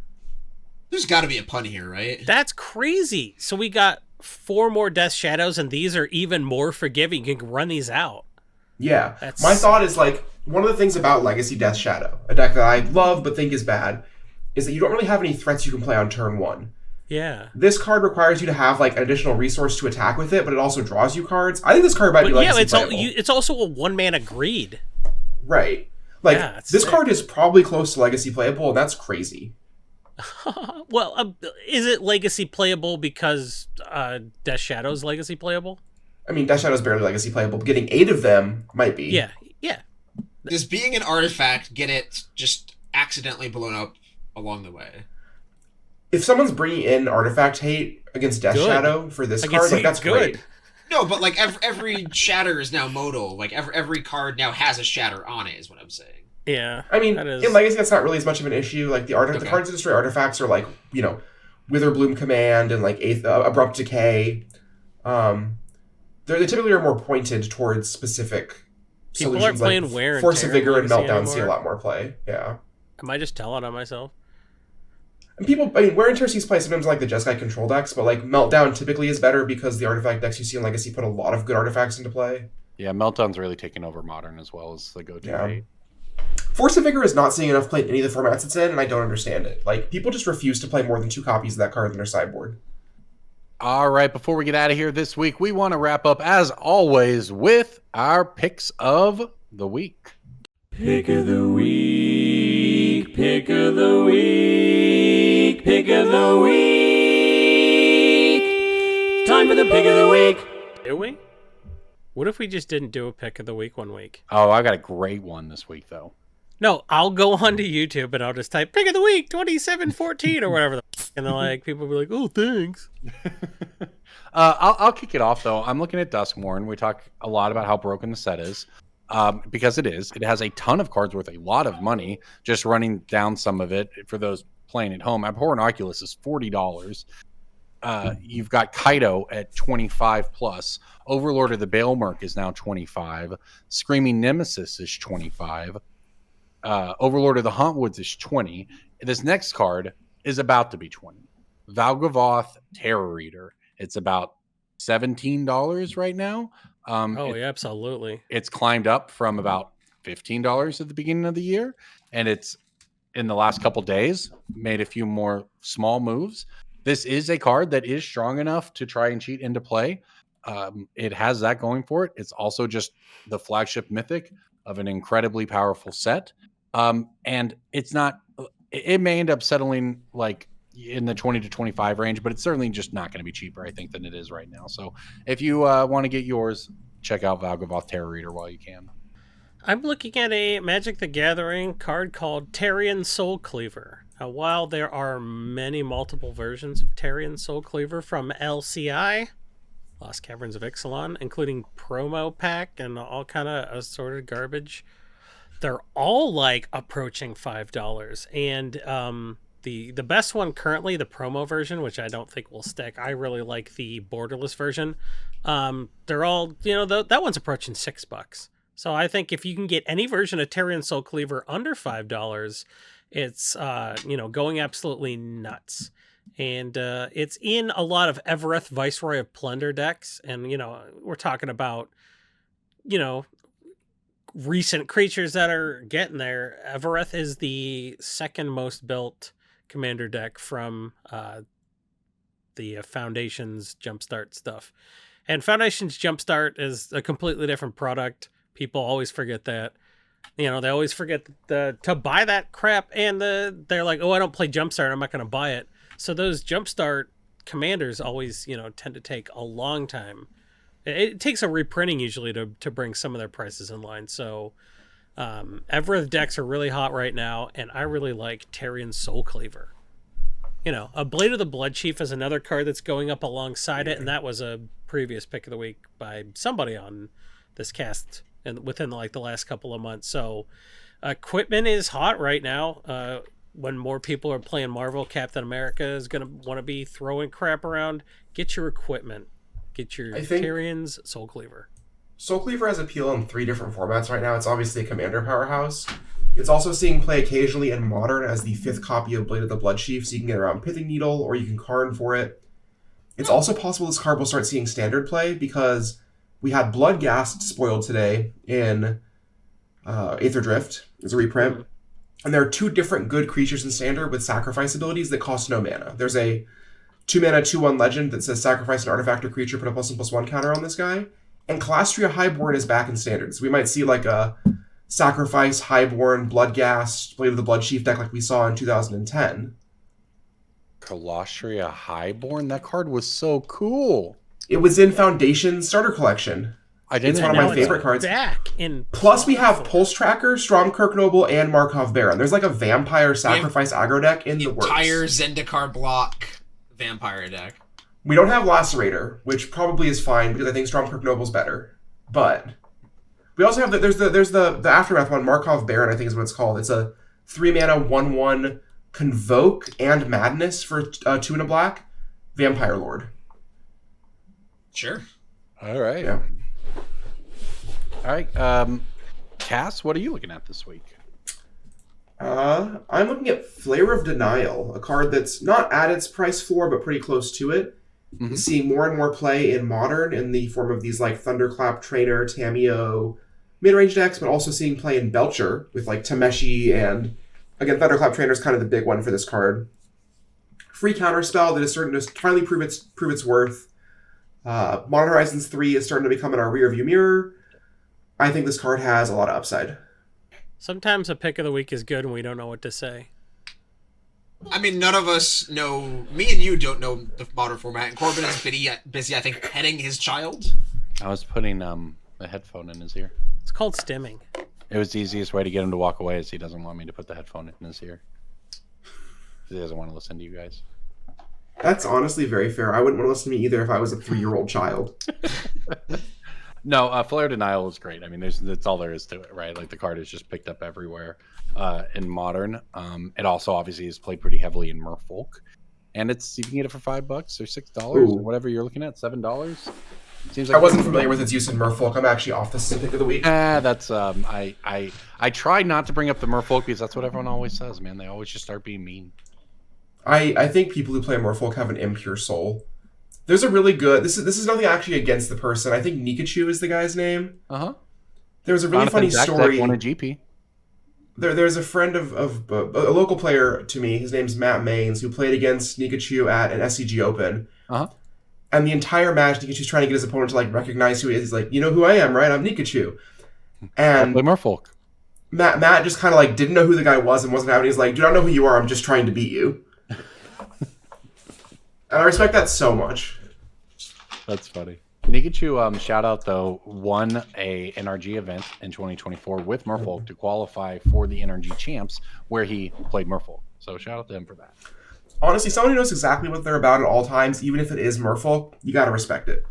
There's got to be a pun here, right?
That's crazy. So we got 4 more Death Shadows, and these are even more forgiving. You can run these out.
Yeah. My thought is, like, one of the things about Legacy Death Shadow, a deck that I love but think is bad, is that you don't really have any threats you can play on turn 1.
Yeah.
This card requires you to have, like, an additional resource to attack with it, but it also draws you cards. I think this card might be Legacy playable.
It's also a 1-mana greed.
Right. Like,
Yeah, it's
this
sick.
card is probably close to Legacy playable, and that's crazy.
Well, is it Legacy playable because Death Shadow's Legacy playable?
I mean, Death Shadow's barely Legacy playable, but getting 8 of them might be.
Yeah.
Does being an artifact get it just accidentally blown up along the way?
If someone's bringing in artifact hate against Death Shadow for this card, like, that's great.
No, but like every shatter is now modal. Like every card now has a shatter on it, is what I'm saying.
Yeah.
I mean, in Legacy, that's not really as much of an issue. Like, the cards that destroy artifacts are like, you know, Witherbloom Command and like Abrupt Decay. They typically are more pointed towards specific
People
solutions.
aren't playing
like
Wear and
Force
Tear
of Vigor and
Legacy
Meltdown
anymore.
see a lot more play. Yeah.
Am I just telling on myself?
And people, I mean, Wear and Tear sees play sometimes like the Jeskai control decks, but like Meltdown typically is better because the artifact decks you see in Legacy put a lot of good artifacts into play.
Yeah, Meltdown's really taken over Modern as well as the go-to.
Yeah.
hate.
Force of Vigor is not seeing enough play in any of the formats it's in, and I don't understand it. Like, people just refuse to play more than 2 copies of that card in their sideboard.
All right, before we get out of here this week, we want to wrap up, as always, with our picks of the week.
Pick of the week, pick of the week, pick of the week. Time for the pick of the week.
Do we? What if we just didn't do a pick of the week one week?
Oh, I got a great one this week, though.
No, I'll go onto YouTube and I'll just type pick of the week 2714 or whatever, and then like people will be like, "Oh, thanks."
I'll kick it off though. I'm looking at Duskmourn. We talk a lot about how broken the set is, because it is. It has a ton of cards worth a lot of money. Just running down some of it for those playing at home. Abhorrent Oculus is $40. You've got Kaido at 25 plus. Overlord of the Baelmerk is now 25. Screaming Nemesis is 25. Overlord of the Hauntwoods is 20. This next card is about to be 20. Valgavoth Terror Reader. It's about $17 right now.
Yeah, absolutely.
It's climbed up from about $15 at the beginning of the year, and it's in the last couple days made a few more small moves. This is a card that is strong enough to try and cheat into play. It has that going for it. It's also just the flagship mythic of an incredibly powerful set. And it's not, it may end up settling like in the 20 to 25 range, but it's certainly just not going to be cheaper, I think, than it is right now. So if you want to get yours, check out Valgavoth Terror Reader while you can.
I'm looking at a Magic the Gathering card called Tarion Soul Cleaver. While there are many multiple versions of Tarion Soul Cleaver from LCI, Lost Caverns of Ixalan, including promo pack and all kind of assorted garbage, they're all like approaching $5. And the best one currently, the promo version, which I don't think will stick. I really like the borderless version. They're all, that one's approaching $6. So I think if you can get any version of Tarion Soul Cleaver under $5, it's going absolutely nuts. And it's in a lot of Evereth Viceroy of Plunder decks, and we're talking about recent creatures that are getting there. Evereth is the second most built commander deck from the Foundation's Jumpstart stuff. And Foundation's Jumpstart is a completely different product. People always forget that. They always forget to buy that crap, and they're like, "Oh, I don't play Jumpstart, I'm not going to buy it." So those Jumpstart commanders always, tend to take a long time. It takes a reprinting usually to bring some of their prices in line. So Evereth decks are really hot right now, and I really like Tarion Soul Cleaver. A Blade of the Blood Chief is another card that's going up alongside it, and that was a previous pick of the week by somebody on this cast and within like the last couple of months. So equipment is hot right now. When more people are playing Marvel, Captain America is going to want to be throwing crap around. Get your equipment. Get your Tyrion's Soul Cleaver.
Soul Cleaver has appeal in 3 different formats right now. It's obviously a commander powerhouse. It's also seeing play occasionally in Modern as the 5th copy of Blade of the Blood Chief, so you can get around Pithing Needle, or you can Karn for it. It's also possible this card will start seeing standard play, because we had Bloodghast spoiled today in Aether Drift as a reprint. And there are 2 different good creatures in standard with sacrifice abilities that cost no mana. There's a 2-mana 2/1 legend that says sacrifice an artifact or creature, put a +1/+1 counter on this guy. And Calastria Highborn is back in standard. So we might see like a sacrifice Highborn, Bloodghast, Blade of the Blood Chief deck like we saw in 2010.
Calastria Highborn? That card was so cool.
It was in Foundation's starter collection. It's one of my favorite cards.
Back in
Plus, we have Pulse Tracker, Stormkirk Noble, and Markov Baron. There's like a vampire sacrifice aggro deck in the works.
Entire Zendikar block vampire deck.
We don't have Lacerator, which probably is fine because I think Stormkirk Noble's better. But we also have there's the Aftermath one, Markov Baron, I think is what it's called. It's a 3-mana 1/1 Convoke and Madness for 2 and a black Vampire Lord.
Sure.
All right.
Yeah.
All right. Cass, what are you looking at this week?
I'm looking at Flavor of Denial, a card that's not at its price floor, but pretty close to it. Mm-hmm. Seeing more and more play in Modern in the form of these like Thunderclap, Trainer, Tameo mid-range decks, but also seeing play in Belcher with like Tameshi, and again, Thunderclap Trainer is kind of the big one for this card. Free counterspell that is starting to finally prove its worth. Modern Horizons 3 is starting to become in our rearview mirror. I think this card has a lot of upside.
Sometimes a pick of the week is good and we don't know what to say.
I mean, none of us know. Me and you don't know the modern format, and Corbin is busy, I think, petting his child.
I was putting a headphone in his ear.
It's called stimming.
It was the easiest way to get him to walk away, as he doesn't want me to put the headphone in his ear. He doesn't want to listen to you guys.
That's honestly very fair. I wouldn't want to listen to me either if I was a 3-year-old child.
No, Flare Denial is great. I mean, that's all there is to it, right? Like, the card is just picked up everywhere in Modern. It also obviously is played pretty heavily in Merfolk. And you can get it for $5 or $6 or whatever you're looking at, $7. Seems like
I wasn't familiar with its use in Merfolk. I'm actually off the pick of the week.
That's I try not to bring up the Merfolk because that's what everyone always says, man. They always just start being mean.
I think people who play Merfolk have an impure soul. There's a really good. This is nothing actually against the person. I think Nikachu is the guy's name. There's a really funny story.
Won a GP.
There's a friend of a local player to me. His name's Matt Maines, who played against Nikachu at an SCG Open. And the entire match, Nikachu's trying to get his opponent to like recognize who he is. He's like, you know who I am, right? I'm Nikachu. And
play Merfolk.
Matt just kind of like didn't know who the guy was and wasn't having. He's like, dude, I don't know who you are. I'm just trying to beat you. And I respect that so much.
That's funny. Nikachu, shout out though, won a NRG event in 2024 with Merfolk to qualify for the NRG Champs, where he played Merfolk. So shout out to him for that.
Honestly, someone who knows exactly what they're about at all times, even if it is Merfolk, you gotta respect it.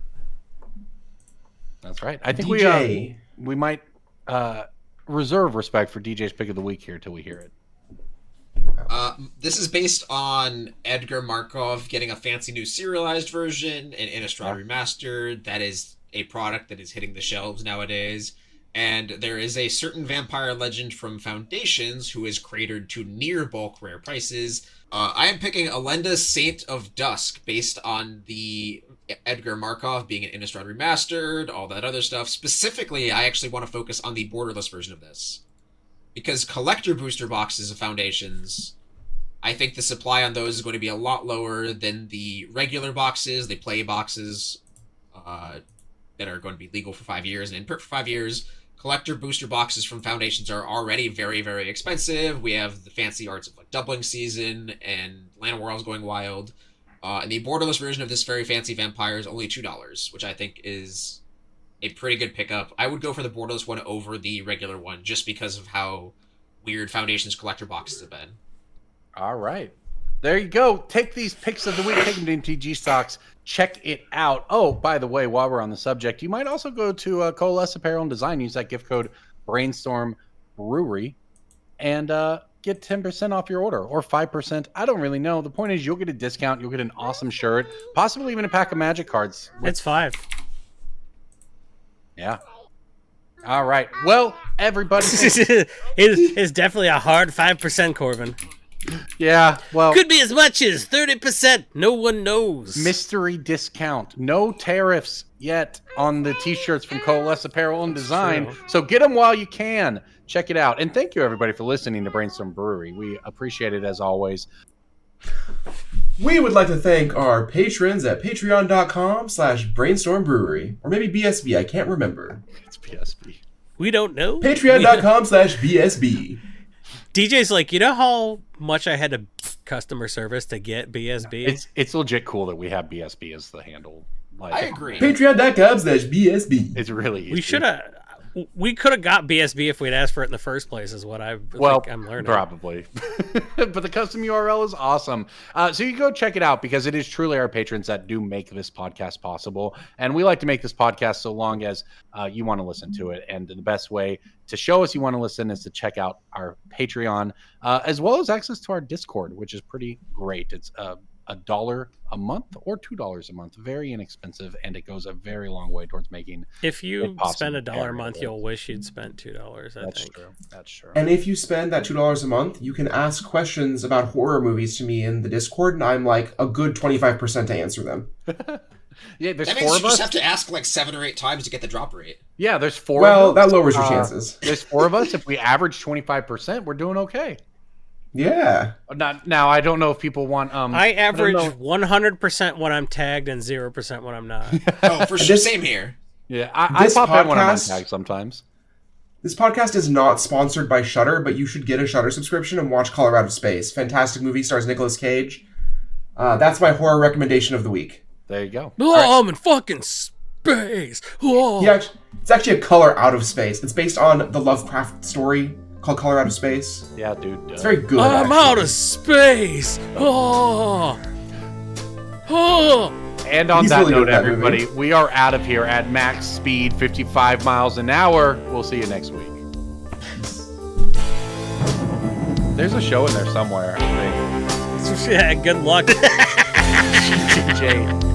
That's right. I think
DJ.
we might reserve respect for DJ's pick of the week here till we hear it.
This is based on Edgar Markov getting a fancy new serialized version and Innistrad Remastered. That is a product that is hitting the shelves nowadays. And there is a certain vampire legend from Foundations who is cratered to near bulk rare prices. I am picking Elenda Saint of Dusk based on the Edgar Markov being an Innistrad Remastered, all that other stuff. Specifically, I actually want to focus on the borderless version of this. Because collector booster boxes of Foundations, I think the supply on those is going to be a lot lower than the regular boxes, the play boxes that are going to be legal for 5 years and in print for 5 years. Collector booster boxes from Foundations are already very, very expensive. We have the fancy arts of like Doubling Season and Land World's Going Wild. And the borderless version of this very fancy vampire is only $2, which I think is a pretty good pickup. I would go for the borderless one over the regular one just because of how weird Foundations collector boxes have been.
All right. There you go. Take these picks of the week. Take them to MTGstocks. Check it out. Oh, by the way, while we're on the subject, you might also go to Coalesce Apparel and Design. Use that gift code Brainstorm Brewery and get 10% off your order or 5%. I don't really know. The point is you'll get a discount. You'll get an awesome shirt, possibly even a pack of Magic cards.
It's 5.
Yeah. All right. Well, everybody.
It's definitely a hard 5%, Corbin.
Yeah. Well,
could be as much as 30%. No one knows.
Mystery discount. No tariffs yet on the t-shirts from Coalesce Apparel and Design. So get them while you can. Check it out. And thank you, everybody, for listening to Brainstorm Brewery. We appreciate it as always.
We would like to thank our patrons at patreon.com/Brainstorm Brewery. Or maybe BSB, I can't remember.
It's BSB.
We don't know.
Patreon.com/BSB.
DJ's like, you know how much I had to customer service to get BSB?
It's legit cool that we have BSB as the handle. Like,
I agree.
Patreon.com/BSB.
It's really easy.
We could have got BSB if we'd asked for it in the first place, is what I'm learning.
Probably. But the custom URL is awesome. So you go check it out because it is truly our patrons that do make this podcast possible. And we like to make this podcast so long as you want to listen to it. And the best way to show us you want to listen is to check out our Patreon, as well as access to our Discord, which is pretty great. It's $1 a month or $2 a month, very inexpensive, and it goes a very long way towards making.
If you spend $1 a month, you'll wish you'd spent $2.
That's true. That's true.
And if you spend that $2 a month, you can ask questions about horror movies to me in the Discord, and I'm like a good 25% to answer them.
Yeah, there's
that
4
means
of
you
us.
just have to ask like 7 or 8 times to get the drop rate.
Yeah, there's 4.
Well,
of us.
that lowers your chances.
There's 4 of us. If we average 25%, we're doing okay.
Yeah.
Now I don't know if people want.
I average 100% when I'm tagged and 0% when I'm not.
Oh, for sure. Same here.
Yeah, I pop in when I'm on tag sometimes.
This podcast is not sponsored by Shudder, but you should get a Shudder subscription and watch Color Out of Space. Fantastic movie, stars Nicolas Cage. That's my horror recommendation of the week.
There you go.
Oh, I'm in fucking space. Oh.
It's actually a Color Out of Space. It's based on the Lovecraft story called Color Out of Space.
Yeah, dude.
It's very good.
I'm
actually.
out of space. Oh. Oh.
And on
He's
that
really good
note,
at that
everybody,
movie.
we are out of here at max speed, 55 miles an hour. We'll see you next week. There's a show in there somewhere, I think.
Yeah, good luck.
Jay.